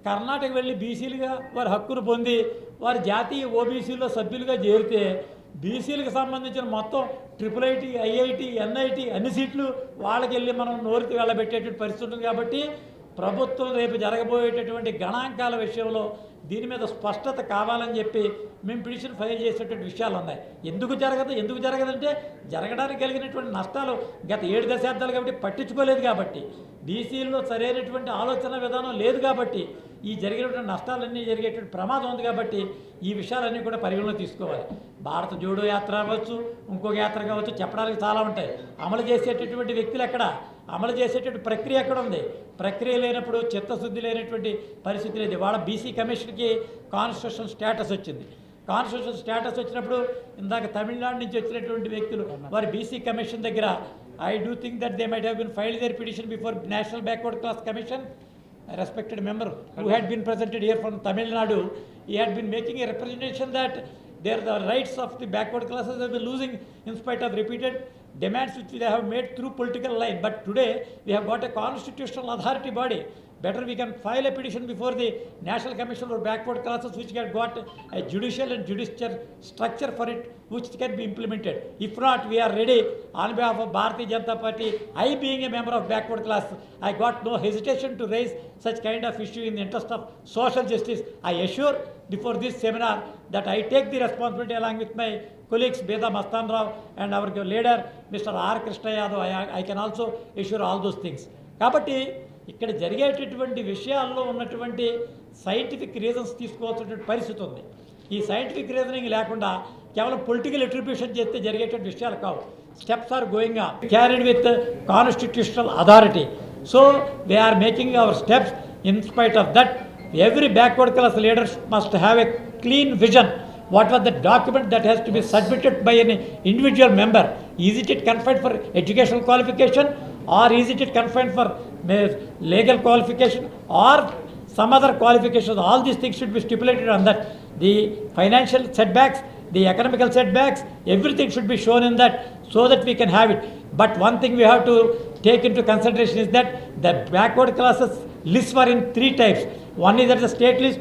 కర్ణాటక వెళ్ళి బీసీలుగా వారి హక్కును పొంది వారి జాతీయ ఓబీసీలో సభ్యులుగా చేరితే బీసీలకు సంబంధించిన మొత్తం IIIT, IIT, NIT అన్ని సీట్లు వాళ్ళకి వెళ్ళి మనం నోరుకి వెళ్ళబెట్టేటువంటి పరిస్థితి ఉంటుంది. కాబట్టి ప్రభుత్వం రేపు జరగబోయేటటువంటి గణాంకాల విషయంలో దీని మీద స్పష్టత కావాలని చెప్పి మేము పిటిషన్ ఫైల్ చేసేటువంటి విషయాలు ఉన్నాయి. ఎందుకు జరగదంటే జరగడానికి కలిగినటువంటి నష్టాలు గత 7 దశాబ్దాలు కాబట్టి పట్టించుకోలేదు, కాబట్టి బీసీల్లో సరైనటువంటి ఆలోచన విధానం లేదు, కాబట్టి ఈ జరిగినటువంటి నష్టాలన్నీ జరిగేటువంటి ప్రమాదం ఉంది. కాబట్టి ఈ విషయాలన్నీ కూడా పరిగణలో తీసుకోవాలి. భారత జోడో యాత్ర అవ్వచ్చు, ఇంకొక యాత్ర కావచ్చు, చెప్పడానికి చాలా ఉంటాయి. అమలు చేసేటటువంటి వ్యక్తులు ఎక్కడ, అమలు చేసేటువంటి ప్రక్రియ ఎక్కడ ఉంది? ప్రక్రియ లేనప్పుడు చిత్తశుద్ధి లేనటువంటి పరిస్థితి లేదు. వాళ్ళ బీసీ కమిషన్కి కాన్స్టిట్యూషన్ స్టేటస్ వచ్చింది. కాన్స్టిట్యూషన్ స్టేటస్ వచ్చినప్పుడు ఇందాక తమిళనాడు నుంచి వచ్చినటువంటి వ్యక్తులు వారి బీసీ కమిషన్ దగ్గర I do think that they might have been filed their petition before national backward class commission. A respected member who had been presented here from Tamil Nadu, he had been making a representation that the rights of the backward classes have been losing in spite of repeated demands which they have made through political line. But today we have got a constitutional authority body. Better we can file a petition before the National Commission for Backward Classes, which has got a judicial and judicial structure for it, which can be implemented. If not, we are ready on behalf of Bharatiya Janata Party. I being a member of backward class, I got no hesitation to raise such kind of issue in the interest of social justice. I assure before this seminar that I take the responsibility along with my colleagues Beda Mastan Rao and our leader Mr. R. Krishna Yadav. I can also assure all those things. కాబట్టి ఇక్కడ జరిగేటటువంటి విషయాల్లో ఉన్నటువంటి scientific reasons తీసుకోవాల్సినటువంటి పరిస్థితి ఉంది. ఈ scientific reasoning లేకుండా కేవలం పొలిటికల్ అట్రిబ్యూషన్ చేస్తే జరిగేటువంటి విషయాలు కావు. Steps are going on carried with constitutional authority. So they are making our steps. In spite of that every backward class leaders must have a clean vision. What was the document that has to be submitted by an individual member? Is it confined for educational qualification, or is it confined for legal qualification, or some other qualifications? All these things should be stipulated on that. The financial setbacks, the economical setbacks, everything should be shown in that so that we can have it. But one thing we have to take into consideration is that the backward classes lists were in 3 types. One is the state list,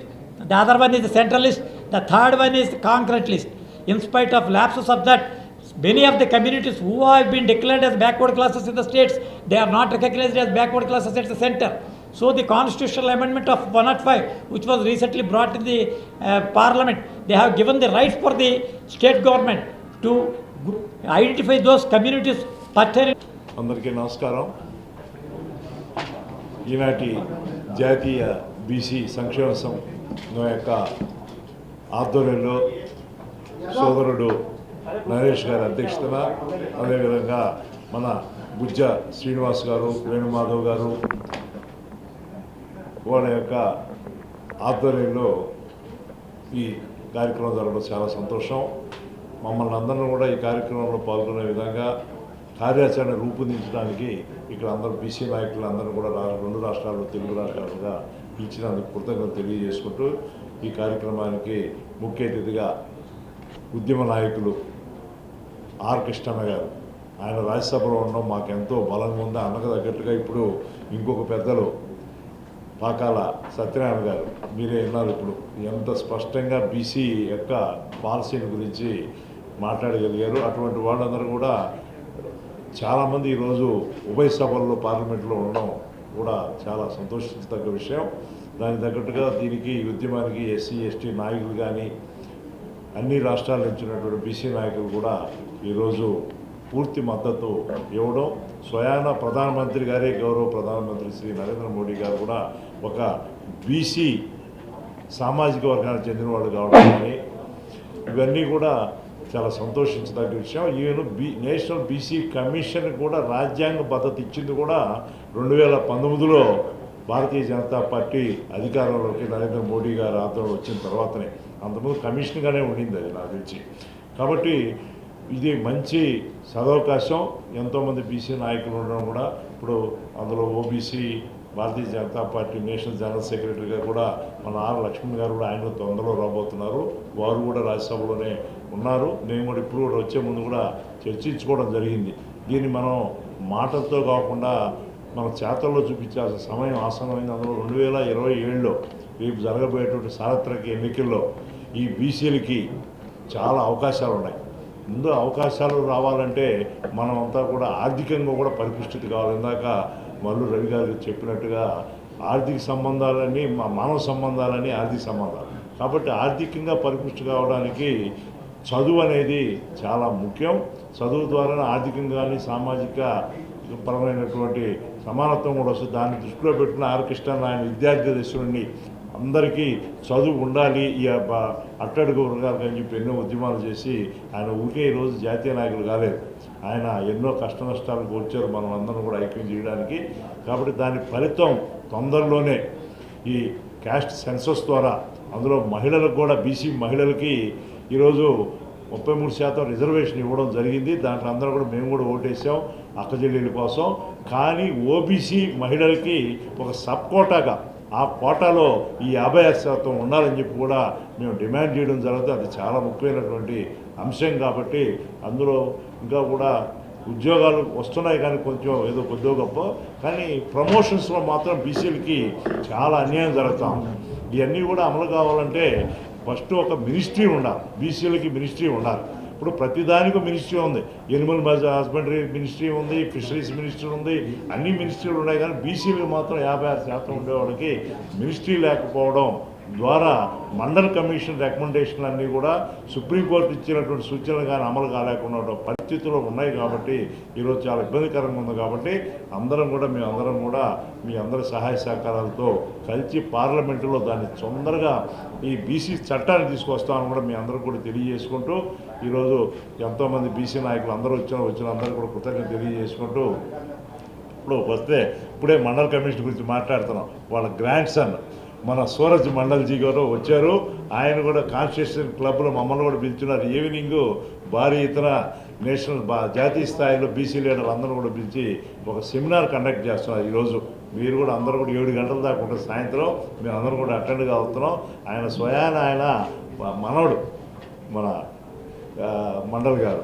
the other one is the central list, the third one is the concurrent list. In spite of lapses of that, many of the communities who have been declared as backward classes in the states, they are not recognized as backward classes at the center. So the constitutional amendment of 105, which was recently brought in the parliament, they have given the rights for the state government to identify those communities pertaining. అందరికీ నమస్కారం. ఈనాటి జాతీయ BC సంక్షేమ సంఘం యొక్క ఆధ్వర్యంలో సోదరుడు నరేష్ గారి అధ్యక్షతన, అదేవిధంగా మన బుజ్జ శ్రీనివాస్ గారు, వేణుమాధవ్ గారు, వాళ్ళ యొక్క ఆధ్వర్యంలో ఈ కార్యక్రమం జరగడం చాలా సంతోషం. మమ్మల్ని అందరినీ కూడా ఈ కార్యక్రమంలో పాల్గొనే విధంగా కార్యాచరణ రూపొందించడానికి ఇక్కడ అందరూ బీసీ నాయకులు అందరూ కూడా 2 రాష్ట్రాల్లో, తెలుగు రాష్ట్రాలుగా ఇచ్చినందుకు కృతజ్ఞతలు తెలియజేసుకుంటూ ఈ కార్యక్రమానికి ముఖ్య అతిథిగా ఉద్యమ నాయకులు ఆర్ కృష్ణన్న గారు, ఆయన రాజ్యసభలో ఉండడం మాకు ఎంతో బలంగా ఉంది. అన్నకు తగ్గట్టుగా ఇప్పుడు ఇంకొక పెద్దలు పాకాల సత్యనారాయణ గారు, మీరే విన్నారు ఇప్పుడు ఎంత స్పష్టంగా బీసీ యొక్క పాలసీల గురించి మాట్లాడగలిగారు. అటువంటి వాళ్ళందరూ కూడా చాలామంది ఈరోజు ఉభయ సభల్లో పార్లమెంట్లో ఉండడం కూడా చాలా సంతోషించదగ్గ విషయం. దానికి తగ్గట్టుగా దీనికి ఉద్యమానికి ఎస్సీ ఎస్టీ నాయకులు కానీ అన్ని రాష్ట్రాల నుంచి ఉన్నటువంటి బీసీ నాయకులు కూడా ఈరోజు పూర్తి మద్దతు ఇవ్వడం, స్వయాన ప్రధానమంత్రి గారే, గౌరవ ప్రధానమంత్రి శ్రీ నరేంద్ర మోడీ గారు కూడా ఒక బీసీ సామాజిక వర్గానికి చెందిన వాళ్ళు కావడం కానీ ఇవన్నీ కూడా చాలా సంతోషించదగ్గ విషయం. ఈవెన్ నేషనల్ బీసీ కమిషన్ కూడా రాజ్యాంగ భద్రత ఇచ్చింది కూడా 2019లో భారతీయ జనతా పార్టీ అధికారంలోకి నరేంద్ర మోడీ గారు ఆధ్వర్యంలో వచ్చిన తర్వాతనే. అంతకుముందు కమిషన్గానే ఉండింది అది నాకు తెలిసి. కాబట్టి ఇది మంచి సదవకాశం. ఎంతోమంది బీసీ నాయకులు ఉండడం కూడా ఇప్పుడు అందులో OBC Bharatiya Janata party national general సెక్రటరీగా కూడా మన ఆర్ లక్ష్మణ్ గారు కూడా ఆయన తొందరలో రాబోతున్నారు. వారు కూడా రాజ్యసభలోనే ఉన్నారు. నేను కూడా ఇప్పుడు కూడా వచ్చే ముందు కూడా చర్చించుకోవడం జరిగింది. దీన్ని మనం మాటలతో కాకుండా మన చేతల్లో చూపించాల్సిన సమయం ఆసన్నమైంది. అందులో 2027లో రేపు జరగబోయేటువంటి సార్వత్రిక ఎన్నికల్లో ఈ బీసీలకి చాలా అవకాశాలు ఉన్నాయి. ముందు అవకాశాలు రావాలంటే మనం అంతా కూడా ఆర్థికంగా కూడా పరిపుష్టితి కావాలి. ఇందాక మల్లు రవి గారు చెప్పినట్టుగా ఆర్థిక సంబంధాలని మానవ సంబంధాలని ఆర్థిక సంబంధాలు. కాబట్టి ఆర్థికంగా పరిపుష్టి కావడానికి చదువు అనేది చాలా ముఖ్యం. చదువు ద్వారా ఆర్థికంగాని సామాజిక పరమైనటువంటి సమానత్వం కూడా వస్తుంది. దాన్ని దృష్టిలో పెట్టుకున్న ఆర్ కృష్ణ ఆయన విద్యార్థి దశ నుండి అందరికీ చదువు ఉండాలి ఈ అట్టడుగు వర్గాలకు అని చెప్పి ఎన్నో ఉద్యమాలు చేసి ఆయన ఊరికే ఈరోజు జాతీయ నాయకులు కాలేదు. ఆయన ఎన్నో కష్ట నష్టాలకు వచ్చారు మనం అందరం కూడా ఐక్యం చేయడానికి. కాబట్టి దాని ఫలితం తొందరలోనే ఈ క్యాస్ట్ సెన్సస్ ద్వారా అందులో మహిళలకు కూడా బీసీ మహిళలకి ఈరోజు 33% రిజర్వేషన్ ఇవ్వడం జరిగింది. దాంట్లో అందరూ కూడా మేము కూడా ఓటేసాం అక్కచెల్లెళ్ళ కోసం. కానీ ఓబీసీ మహిళలకి ఒక సబ్ కోటాగా ఆ కోటాలో ఈ 56% ఉండాలని చెప్పి కూడా మేము డిమాండ్ చేయడం జరుగుతుంది. అది చాలా ముఖ్యమైనటువంటి అంశం. కాబట్టి అందులో ఇంకా కూడా ఉద్యోగాలు వస్తున్నాయి కానీ కొంచెం ఏదో కొద్దిగా గొప్ప, కానీ ప్రమోషన్స్లో మాత్రం బీసీలకి చాలా అన్యాయం జరుగుతాం. ఇవన్నీ కూడా అమలు కావాలంటే ఫస్ట్ ఒక మినిస్ట్రీ ఉండాలి. బీసీలకి మినిస్ట్రీ ఉండాలి. ఇప్పుడు ప్రతిదానికి మినిస్ట్రీ ఉంది. ఎనిమల్ హస్బెండరీ మినిస్ట్రీ ఉంది, ఫిషరీస్ మినిస్ట్రీ ఉంది, అన్ని మినిస్ట్రీలు ఉన్నాయి. కానీ బీసీలకు మాత్రం 56% ఉండేవాళ్ళకి మినిస్ట్రీ లేకపోవడం ద్వారా మండల్ కమిషన్ రికమెండేషన్లు అన్నీ కూడా సుప్రీంకోర్టు ఇచ్చినటువంటి సూచనలు కానీ అమలు కాలేకుండా పరిస్థితులు ఉన్నాయి. కాబట్టి ఈరోజు చాలా ఇబ్బందికరంగా ఉంది. కాబట్టి అందరం కూడా మీ అందరి సహాయ సహకారాలతో కలిసి పార్లమెంటులో దాన్ని తొందరగా ఈ బీసీ చట్టాన్ని తీసుకొస్తామని కూడా మీ అందరూ కూడా తెలియజేసుకుంటూ, ఈరోజు ఎంతోమంది బీసీ నాయకులు అందరూ వచ్చిన అందరూ కూడా కృతజ్ఞత తెలియజేసుకుంటూ, ఇప్పుడే మండల్ కమిషన్ గురించి మాట్లాడుతున్నాం. వాళ్ళ గ్రాండ్ సన్ మన సూరజ్ మండల్జీ గారు వచ్చారు. ఆయన కూడా కాన్స్టిట్యూషన్ క్లబ్లో మమ్మల్ని కూడా పిలుచున్నారు. ఈవినింగ్ భారీ ఇతర నేషనల్ జాతీయ స్థాయిలో బీసీ లీడర్లు అందరూ కూడా పిలిచి ఒక సెమినార్ కండక్ట్ చేస్తున్నారు. ఈరోజు మీరు కూడా అందరూ కూడా 7 గంటల దాకా ఉంటుంది సాయంత్రం. మేము అందరూ కూడా అటెండ్గా అవుతున్నాం. ఆయన స్వయాన ఆయన మనవడు మన మండల్ గారు.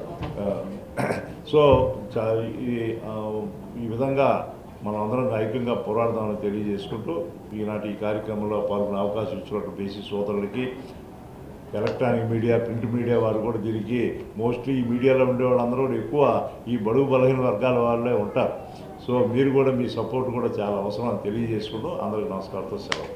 సో ఈ విధంగా మనం అందరం ఐక్యంగా పోరాడదామని తెలియజేసుకుంటూ ఈనాటి ఈ కార్యక్రమంలో పాల్గొనే అవకాశం ఇచ్చినట్టు బీసీ సోదరులకి, ఎలక్ట్రానిక్ మీడియా, ప్రింట్ మీడియా వారు కూడా దీనికి మోస్ట్లీ ఈ మీడియాలో ఉండే వాళ్ళందరూ కూడా ఎక్కువ ఈ బడుగు బలహీన వర్గాల వాళ్ళే ఉంటారు. సో మీరు కూడా మీ సపోర్ట్ కూడా చాలా అవసరం అని తెలియజేసుకుంటూ అందరికీ నమస్కారంతో సెలవు.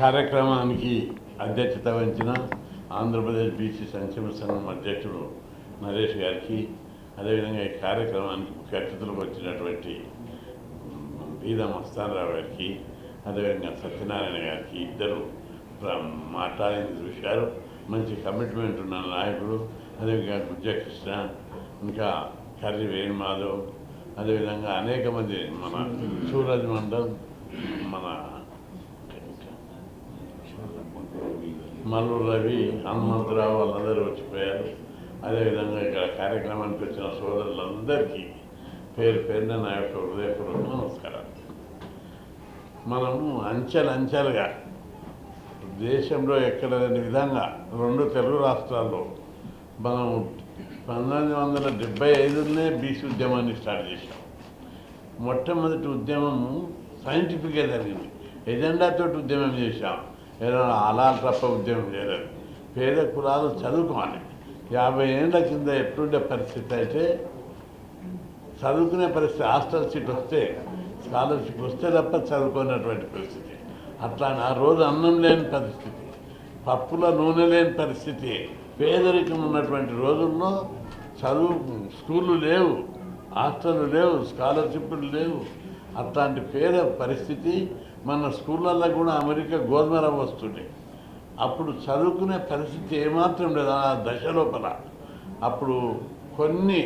కార్యక్రమానికి అధ్యక్షత వహించిన ఆంధ్రప్రదేశ్ బీసీ సంక్షేమ సంఘం అధ్యక్షుడు నరేష్ గారికి, అదేవిధంగా ఈ కార్యక్రమానికి ముఖ్య అతిథులకు వచ్చినటువంటి బీద మస్తానరావు గారికి, అదేవిధంగా సత్యనారాయణ గారికి, ఇద్దరు మాట్లాడింది చూశారు. మంచి కమిట్మెంట్ ఉన్న నాయకుడు. అదేవిధంగా గుజ్జకృష్ణ, ఇంకా కర్రి వేణుమాధవ్, అదేవిధంగా అనేక మంది మన సూరజ్ మండల్, మన మల్లు రవి, హనుమంతరావు వాళ్ళందరూ వచ్చిపోయారు. అదేవిధంగా ఇక్కడ కార్యక్రమానికి వచ్చిన సోదరులందరికీ పేరున నా యొక్క హృదయపూర్వక నమస్కారాలు. మనము అంచెలుగా దేశంలో ఎక్కడ లేని విధంగా 2 తెలుగు రాష్ట్రాల్లో మనం 1975లోనే బీసీ ఉద్యమాన్ని స్టార్ట్ చేశాం. మొట్టమొదటి ఉద్యమం సైంటిఫిక్గా జరిగింది. ఎజెండాతో ఉద్యమం చేశాం. ఏదైనా అలాల్ తప్ప ఉద్యమం చేయలేదు. పేద కులాలు చదువుకోవాలి. 50 ఏళ్ళ కింద ఎట్లుండే పరిస్థితి అయితే చదువుకునే పరిస్థితి, హాస్టల్ సీట్ వస్తే స్కాలర్షిప్ వస్తే తప్ప చదువుకునేటువంటి పరిస్థితి. అట్లా ఆ రోజు అన్నం లేని పరిస్థితి, పప్పుల నూనె లేని పరిస్థితి, పేదరికం ఉన్నటువంటి రోజుల్లో స్కూళ్ళు లేవు. హాస్టళ్ళు లేవు, స్కాలర్షిప్లు లేవు. అట్లాంటి పేద పరిస్థితి. మన స్కూళ్ళల్లో కూడా అమెరికా గోధుమ రవ్వ వస్తుండే. అప్పుడు చదువుకునే పరిస్థితి ఏమాత్రం లేదు ఆ దశ లోపల. అప్పుడు కొన్ని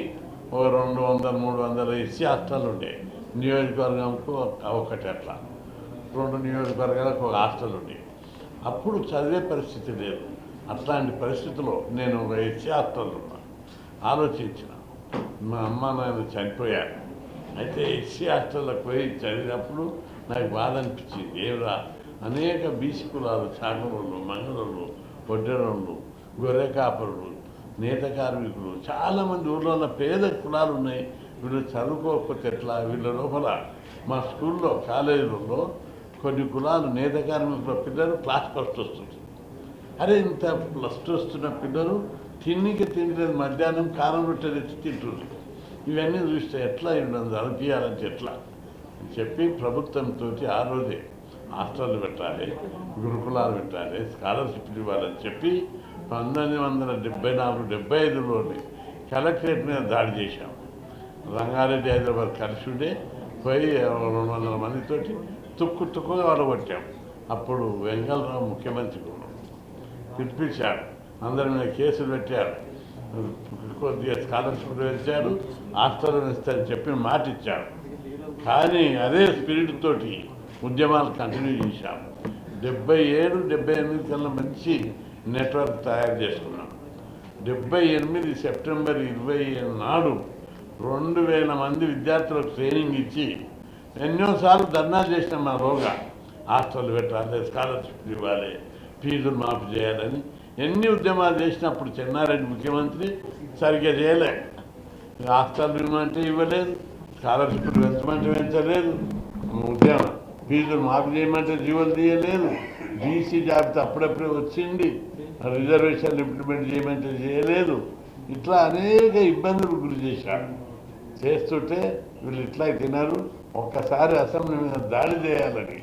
200-300 ఎస్సీ హాస్టల్ ఉండే. నియోజకవర్గంకు ఒకటి, అట్లా 2 నియోజకవర్గాలకు ఒక హాస్టల్ ఉండే. అప్పుడు చదివే పరిస్థితి లేదు. అట్లాంటి పరిస్థితిలో నేను ఒక ఎస్సీ హాస్టల్లో ఆలోచించిన. మా అమ్మ నాన్న చనిపోయారు. అయితే ఎస్సీ హాస్టల్లోకి పోయి చదివినప్పుడు నాకు బాధ అనిపించింది. ఏమిరా, అనేక బీసీ కులాలు, చాకరోళ్ళు, మంగళోళ్ళు, వడ్డెరోళ్ళు, గొర్రె కాపరులు, నేత కార్మికులు, చాలామంది ఊళ్ళో పేద కులాలు ఉన్నాయి. వీళ్ళు చదువుకోకపోతే ఎట్లా? వీళ్ళ లోపల మా స్కూల్లో, కాలేజీలలో కొన్ని కులాలు నేత కార్మికుల పిల్లలు క్లాస్ ఫస్ట్ వస్తుంది. అరే, ఇంత ఫస్ట్ వస్తున్న పిల్లలు తిండికి తినలేదు, మధ్యాహ్నం కారం రొట్టె తెచ్చి తింటున్నారు. ఇవన్నీ చూస్తే ఎట్లా ఉండదు, చదివించాలంటే ఎట్లా అని చెప్పి ప్రభుత్వంతో ఆ రోజే హాస్టళ్ళు పెట్టాలి, గురుకులాలు పెట్టాలి, స్కాలర్షిప్లు ఇవ్వాలని చెప్పి 1974-75లోని కలెక్టరేట్ మీద దాడి చేశాం. రంగారెడ్డి, హైదరాబాద్ కలిసి ఉండే పోయి 200 మందితోటి తుక్కుగా వడగొట్టాం. అప్పుడు వెంగళరావు ముఖ్యమంత్రి కూడా పిలిపించాడు. అందరి మీద కేసులు పెట్టారు. కొద్దిగా స్కాలర్షిప్లు పెంచాడు, హాస్టల్ ఇస్తారని చెప్పి మాట ఇచ్చాడు. కానీ అదే స్పిరిట్ తోటి ఉద్యమాలు కంటిన్యూ చేశాం. 77-78 కన్నా మంచి నెట్వర్క్ తయారు చేసుకున్నాం. 78 సెప్టెంబర్ 20 నాడు 2000 మంది విద్యార్థులకు ట్రైనింగ్ ఇచ్చి ఎన్నోసార్లు ధర్నాలు చేసినాం. మా రోగా హాస్టల్ పెట్టాలి, స్కాలర్షిప్లు ఇవ్వాలి, ఫీజులు మాఫీ చేయాలని ఎన్ని ఉద్యమాలు చేసినప్పుడు చెన్నారెడ్డి ముఖ్యమంత్రి సరిగ్గా చేయలే. హాస్టల్ ఇవ్వమంటే ఇవ్వలేదు, స్కాలర్షిప్లు పెంచమంటే పెంచలేదు, ఉద్యమం ఫీజులు మాఫీ చేయమంటే జీవోలు తీయలేదు, బీసీ జాబితా అప్పుడప్పుడే వచ్చింది, రిజర్వేషన్లు ఇంప్లిమెంట్ చేయమంటే చేయలేదు. ఇట్లా అనేక ఇబ్బందులు గురి చేశారు. చేస్తుంటే వీళ్ళు ఇట్లా తిన్నారు. ఒక్కసారి అసెంబ్లీ మీద దాడి చేయాలని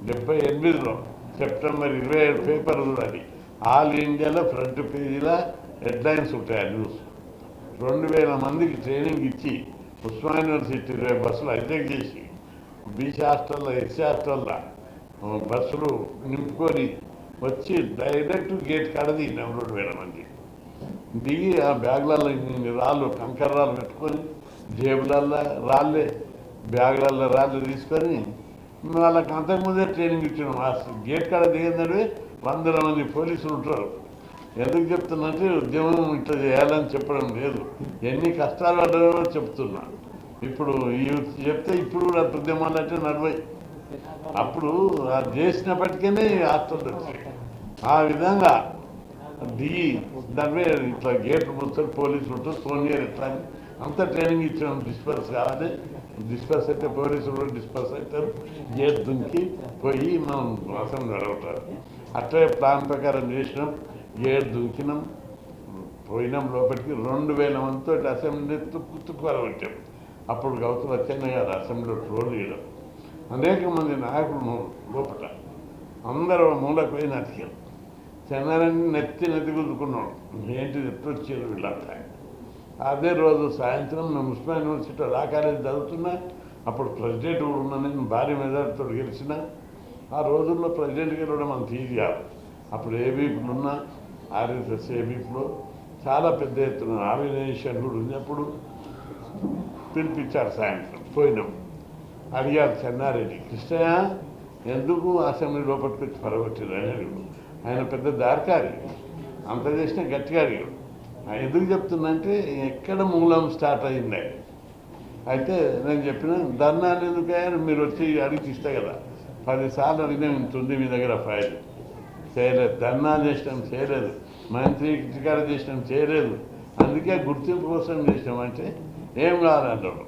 78లో సెప్టెంబర్ 27 పేపర్ చూడాలి. ఆల్ ఇండియాలో ఫ్రంట్ పేజీలో హెడ్లైన్స్ ఉంటాయి. న్యూస్ 2000 మందికి ట్రైనింగ్ ఇచ్చి ఉస్మాన్ యూనివర్సిటీ 20 బస్సులు హైజెక్ చేసి బీసీ హాస్టల్లో, ఎస్సీ హాస్టల్లో బస్సులు నింపుకొని వచ్చి డైరెక్ట్ గేట్ కాడది 2000 మంది దిగి ఆ బ్యాగులలో ఇన్ని రాళ్ళు, కంకర రాళ్ళు పెట్టుకొని జేబులల్లో రాళ్ళే, బ్యాగులలో రాళ్ళు తీసుకొని వాళ్ళకి అంతకుముందే ట్రైనింగ్ ఇచ్చినాం. ఆ గేట్ కాడ దిగిందంటే 100 మంది పోలీసులు ఉంటారు. ఎందుకు చెప్తున్నంటే ఉద్యమం ఇట్లా చేయాలని చెప్పడం లేదు, ఎన్ని కష్టాలు పడ్డారో చెప్తున్నా. ఇప్పుడు చెప్తే ఇప్పుడు కూడా ఉద్యమాలు అంటే నడవై. అప్పుడు అది చేసినప్పటికీ హాస్టల్ వచ్చాయి. ఆ విధంగా దిగి దాని ఇట్లా గేట్లు మూస్తారు, పోలీసులు ఉంటారు, సోనియర్ ఇట్లా అంతా ట్రైనింగ్ ఇచ్చినాం. డిస్పర్స్ కావాలి, డిస్పర్స్ అయితే పోలీసులు కూడా డిస్పర్స్ అవుతారు. గేట్ దుంకి పోయి మనం అసెంబ్లీ అడగటారు. అట్లే ప్లాన్ ప్రకారం చేసినాం. గేట్ దుంకినాం, పోయినాం లోపలికి. 2000 మందితో అసెంబ్లీ తుక్కు అలవచ్చాం. అప్పుడు గౌతమ్ చెన్నై గారు అసెంబ్లీలో ట్రోల్ చేయడం, అనేక మంది నాయకులు లోపల అందరూ మూలకు పోయి నతికారు. చెన్నారని నెత్తి గుద్దుకున్నాడు. ఏంటి ఎట్టొచ్చారు వీళ్ళంతా. అదే రోజు సాయంత్రం మేము ఉస్మాన్ యూనివర్సిటీలో లా కాలేజీ చదువుతున్నా. అప్పుడు ప్రెసిడెంట్ కూడా ఉన్నా, నేను భారీ మెజార్టీతో గెలిచిన. ఆ రోజుల్లో ప్రెసిడెంట్ గెలవడం అంత ఈజీ కాదు. అప్పుడు ఏబీపీలు ఉన్నా, ఆర్ఎస్ఎస్ ఏబీపీలో చాలా పెద్ద ఎత్తున ఆర్గనైజేషన్ కూడా ఉన్నప్పుడు పిలిపించారు. సాయంత్రం పోయినాం. అడిగారు చెన్నారెడ్డి, కృష్ణయ్య ఎందుకు అసెంబ్లీ లోపలికి వచ్చి పరగొట్టారు అని అడిగాడు. ఆయన పెద్ద దారికారి, అంత చేసినా గట్టిగా అడిగాడు. ఎందుకు చెప్తున్నంటే ఎక్కడ మూలం స్టార్ట్ అయింది. అయితే నేను చెప్పిన ధర్నాలు ఎందుకయ్యారు, మీరు వచ్చి అడిగి ఇస్తే కదా. 10 సార్లు అడిగినా ఇంతుంది మీ దగ్గర ఫైల్. చేయలేదు. ధర్నాలు చేసినాం, చేయలేదు. మంత్రి ఇంటికాడ చేసినాం, చేయలేదు. అందుకే గుర్తింపు కోసం చేసినామంటే ఏం కావాలన్నాడు,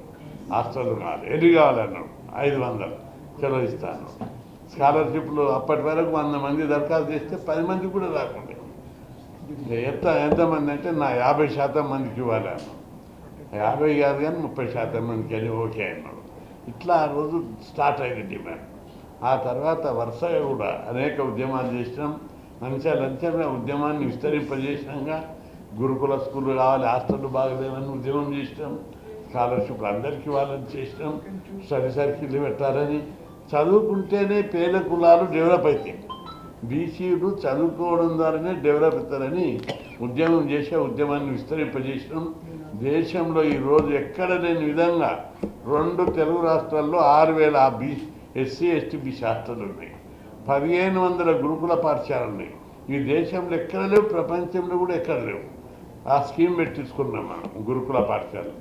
హాస్టల్ కావాలి, ఎన్ని కావాలన్నాడు, 500 చలో ఇస్తాను. స్కాలర్షిప్లు అప్పటి వరకు 100 మంది దరఖాస్తు చేస్తే 10 మంది కూడా రాకుండా. ఎంతమంది అంటే నా 50% మందికి ఇవ్వాలి అన్నాడు. 50 కాదు కానీ 30% మందికి అని ఓకే అన్నాడు. ఇట్లా ఆ రోజు స్టార్ట్ అయింది డిమాండ్. ఆ తర్వాత వరుసగా కూడా అనేక ఉద్యమాలు చేసినాం. లంచాలంచంగా ఉద్యమాన్ని విస్తరింపజేసినాక గురుకుల స్కూళ్ళు కావాలి, హాస్టళ్ళు బాగలేవని ఉద్యమం చేసినాం. స్కాలర్షిప్లు అందరికీ వాళ్ళని చేసినాం, స్టడీ సర్కిల్ పెట్టాలని. చదువుకుంటేనే పేద కులాలు డెవలప్ అవుతాయి. బీసీలు చదువుకోవడం ద్వారానే డెవలప్ అవుతారని ఉద్యమం చేసే ఉద్యమాన్ని విస్తరింపజేసినాం. దేశంలో ఈరోజు ఎక్కడ లేని విధంగా 2 తెలుగు రాష్ట్రాల్లో 6,000 ఎస్సీ ఎస్టీ బీసీ హాస్టళ్ళు ఉన్నాయి, 1,500 గురుకుల పాఠశాలలు ఉన్నాయి. ఈ దేశంలో ఎక్కడ లేవు, ప్రపంచంలో కూడా ఎక్కడ లేవు. ఆ స్కీమ్ పెట్టించుకున్నాం మనం, గురుకుల పాఠశాలలు.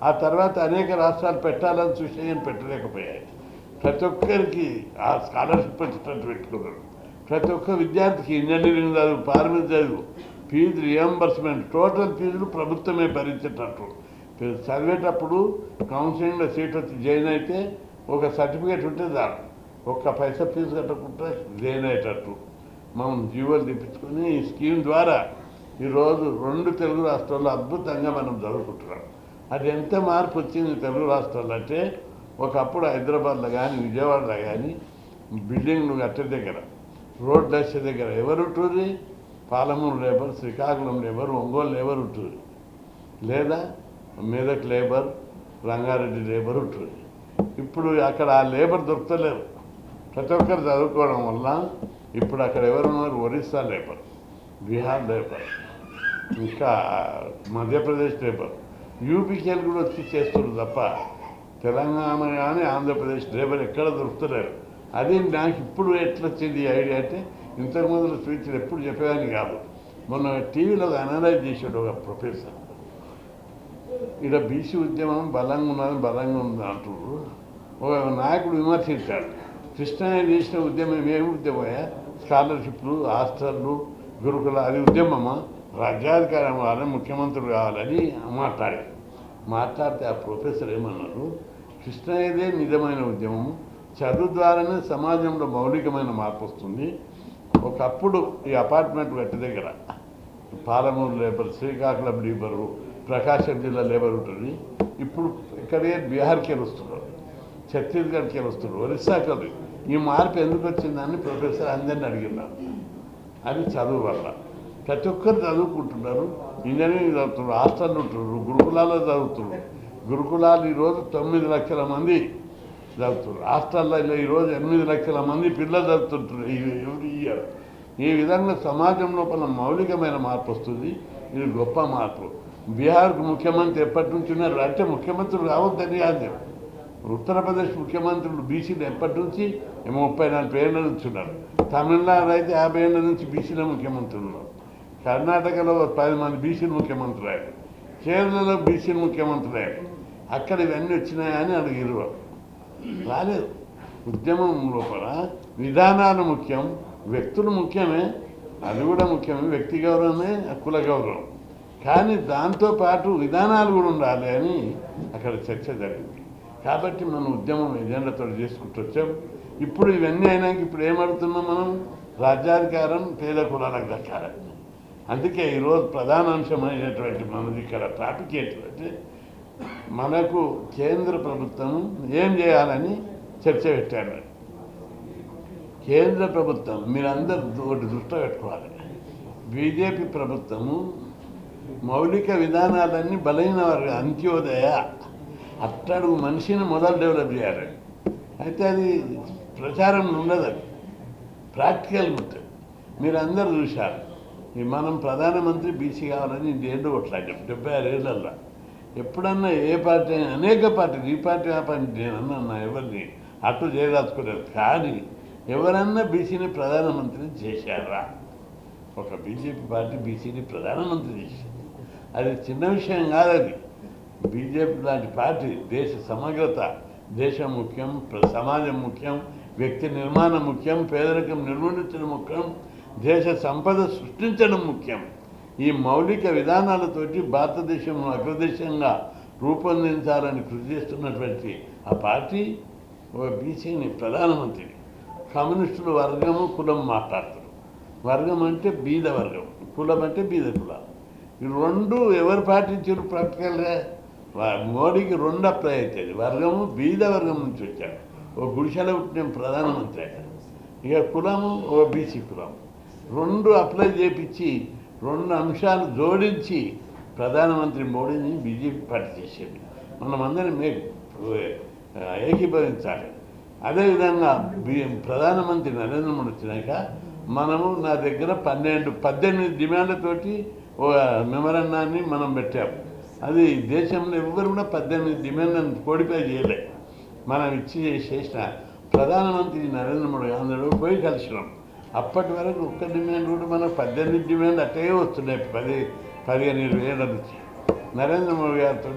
ఆ తర్వాత అనేక రాష్ట్రాలు పెట్టాలని చూసే కానీ పెట్టలేకపోయాయి. ప్రతి ఒక్కరికి ఆ స్కాలర్షిప్ వచ్చేటట్టు పెట్టుకున్నారు. ప్రతి ఒక్క విద్యార్థికి ఇంజనీరింగ్ చదువు, ఫార్మసీ చదువు, ఫీజు రియంబర్స్మెంట్, టోటల్ ఫీజులు ప్రభుత్వమే భరించేటట్టు. చదివేటప్పుడు కౌన్సిలింగ్లో సీట్ వచ్చి జాయిన్ అయితే ఒక సర్టిఫికేట్ ఉంటే చాలు, ఒక్క పైసా ఫీజు కట్టకుండా జాయిన్ అయ్యేటట్టు మనం జీవోలు తెప్పించుకొని ఈ స్కీమ్ ద్వారా ఈరోజు 2 తెలుగు రాష్ట్రాల్లో అద్భుతంగా మనం చదువుకుంటున్నాం. అది ఎంత మార్పు వచ్చింది తెలుగు రాష్ట్రాల్లో అంటే, ఒకప్పుడు హైదరాబాద్లో కానీ విజయవాడలో కానీ బిల్డింగ్లు కట్టే దగ్గర, రోడ్లు వేసే దగ్గర ఎవరు ఉంటుంది? Palamuru labour, Srikakulam labour, Ongole labour ఉంటుంది, లేదా మెదక్ లేబర్, రంగారెడ్డి లేబర్ ఉంటుంది. ఇప్పుడు అక్కడ ఆ లేబర్ దొరకలేరు. ప్రతి ఒక్కరు చదువుకోవడం వల్ల ఇప్పుడు అక్కడ ఎవరున్నారు? ఒరిస్సా లేబర్, బీహార్ లేబర్, ఇంకా మధ్యప్రదేశ్ లేబర్, యూపీకేలు కూడా వచ్చి చేస్తున్నారు తప్ప తెలంగాణ కానీ ఆంధ్రప్రదేశ్ లేబర్ ఎక్కడ దొరుకుతలేరు. అది నాకు ఇప్పుడు ఎట్లా వచ్చింది ఈ ఐడియా అంటే, ఇంతకుముందు స్పీచ్లు ఎప్పుడు చెప్పేవాడిని కాదు. మొన్న టీవీలో అనలైజ్ చేసాడు ఒక ప్రొఫెసర్, ఇక్కడ బీసీ ఉద్యమం బలంగా ఉంది అంటున్నారు. ఒక నాయకుడు విమర్శించాడు, కృష్ణయ్య చేసిన ఉద్యమం ఏమి ఉద్యమయ్యా? స్కాలర్షిప్లు, హాస్టళ్ళు, గురుకుల, అది ఉద్యమమా? రాజ్యాధికారం కావాలని, ముఖ్యమంత్రులు కావాలని మాట్లాడితే ఆ ప్రొఫెసర్ ఏమన్నారు, కృష్ణయ్యదే నిజమైన ఉద్యమం, చదువు ద్వారానే సమాజంలో మౌలికమైన మార్పు వస్తుంది. ఒకప్పుడు ఈ అపార్ట్మెంట్ కట్టి దగ్గర పాలమూరు లేబర్, శ్రీకాకుళం లేబరు, ప్రకాశం జిల్లా లేబర్ ఉంటుంది. ఇప్పుడు ఇక్కడే బీహార్కి వస్తున్నారు, ఛత్తీస్గఢ్కి వస్తున్నారు, ఒరిస్సాకి. ఈ మార్పు ఎందుకు వచ్చిందని ప్రొఫెసర్ అందరిని అడిగినారు. అది చదువు వల్ల. ప్రతి ఒక్కరు చదువుకుంటున్నారు, ఇంజనీరింగ్ చదువుతున్నారు, హాస్టల్ ఉంటున్నారు, గురుకులాల్లో చదువుతున్నారు. గురుకులాలు ఈరోజు 9 లక్షల మంది చదువుతున్నారు, హాస్టల్లో ఈరోజు 8 లక్షల మంది పిల్లలు చదువుతుంటారు ఎవ్రీ ఇయర్. ఈ విధంగా సమాజం లోపల మౌలికమైన మార్పు వస్తుంది. ఇది గొప్ప మార్పు. బీహార్కు ముఖ్యమంత్రి ఎప్పటి నుంచి ఉన్నారు అంటే, ముఖ్యమంత్రులు కావద్దని కాదు. ఉత్తరప్రదేశ్ ముఖ్యమంత్రులు బీసీలు ఎప్పటి నుంచి 34 ఏళ్ళ నుంచి ఉన్నారు. తమిళనాడు అయితే 50 ఏళ్ళ నుంచి బీసీల ముఖ్యమంత్రులు ఉన్నారు. కర్ణాటకలో 10 మంది బీసీలు ముఖ్యమంత్రులు అయ్యారు. కేరళలో బీసీలు ముఖ్యమంత్రులు అయ్యారు. అక్కడ ఇవన్నీ వచ్చినాయని అడిగిరు. రాలేదు. ఉద్యమం లోపల విధానాలు ముఖ్యం, వ్యక్తులు ముఖ్యమే, అది కూడా ముఖ్యమే, వ్యక్తి గౌరవమే కుల గౌరవం. కానీ దాంతోపాటు విధానాలు కూడా ఉండాలి అని అక్కడ చర్చ జరిగింది. కాబట్టి మనం ఉద్యమం ఎజెండాతో చేసుకుంటూ వచ్చాం. ఇప్పుడు ఇవన్నీ అయినాక ఇప్పుడు ఏమడుతున్నాం మనం? రాజ్యాధికారం పేద కులాలకు దక్కాలని. అందుకే ఈరోజు ప్రధాన అంశమైనటువంటి మనది ఇక్కడ టాపిక్ ఏంటంటే, మనకు కేంద్ర ప్రభుత్వం ఏం చేయాలని చర్చ పెట్టారు. కేంద్ర ప్రభుత్వం మీరందరూ ఒకటి దృష్టి పెట్టుకోవాలి. బీజేపీ ప్రభుత్వము మౌలిక విధానాలన్నీ బలైన వారు, అంత్యోదయ అట్టడుగు మనిషిని మొదలు డెవలప్ చేయాలి. అయితే అది ప్రచారం ఉండదు, అది ప్రాక్టికల్ ఉంటుంది. మీరు అందరూ చూశారు, మనం ప్రధానమంత్రి బీసీ కావాలని ఏంటో కొట్లాడాం 76 ఏళ్ళల్లో. ఎప్పుడన్నా ఏ పార్టీ, అనేక పార్టీలు, ఈ పార్టీ ఆ పార్టీ, నేనన్నా ఎవరిని అటు చేయదాచుకోలేదు. కానీ ఎవరన్నా బీసీని ప్రధానమంత్రిని చేశారా? ఒక బీజేపీ పార్టీ బీసీని ప్రధానమంత్రి చేసింది. అది చిన్న విషయం కాదు. అది బీజేపీ లాంటి పార్టీ దేశ సమగ్రత, దేశం ముఖ్యం, సమాజం ముఖ్యం, వ్యక్తి నిర్మాణం ముఖ్యం, పేదరికం నిర్మూలించడం ముఖ్యం, దేశ సంపద సృష్టించడం ముఖ్యం. ఈ మౌలిక విధానాలతోటి భారతదేశంలో అగ్రదేశంగా రూపొందించాలని కృషి చేస్తున్నటువంటి ఆ పార్టీ ఒక బీసీని ప్రధానమంత్రిని. కమ్యూనిస్టులు వర్గము కులం మాట్లాడతారు. వర్గం అంటే బీద వర్గం, కులం అంటే బీద కులాలు. ఈ రెండు ఎవరు పాటించారు ప్రాక్టికల్గా? మోడీకి 2 అప్లై అవుతుంది. వర్గము బీద వర్గం నుంచి వచ్చాడు, ఓ గుడిసెలో పుట్టిన ప్రధానమంత్రి అయ్యాడు. ఇక కులము ఓ బీసీ కులం. 2 అప్లై చేపించి 2 అంశాలు జోడించి ప్రధానమంత్రి మోడీని బీజేపీ పార్టీ చేసేది. మనమందరం ఏకీభవించాలి. అదేవిధంగా ప్రధానమంత్రి నరేంద్ర మోడీ వచ్చినాక మనము నా దగ్గర 18 డిమాండ్లతోటి మెమరాండాన్ని మనం పెట్టాము. అది దేశంలో ఎవ్వరు కూడా 18 డిమాండ్లను కోడిపై చేయలే. మనం చేసిన ప్రధానమంత్రి నరేంద్ర మోడీ అందరూ పోయి కలిసినాం. అప్పటి వరకు ఒక్క డిమాండ్ కూడా మనకు 18 డిమాండ్ అట్టే వస్తున్నాయి 15-20 ఏళ్ళ నుంచి. నరేంద్ర మోడీ గారితో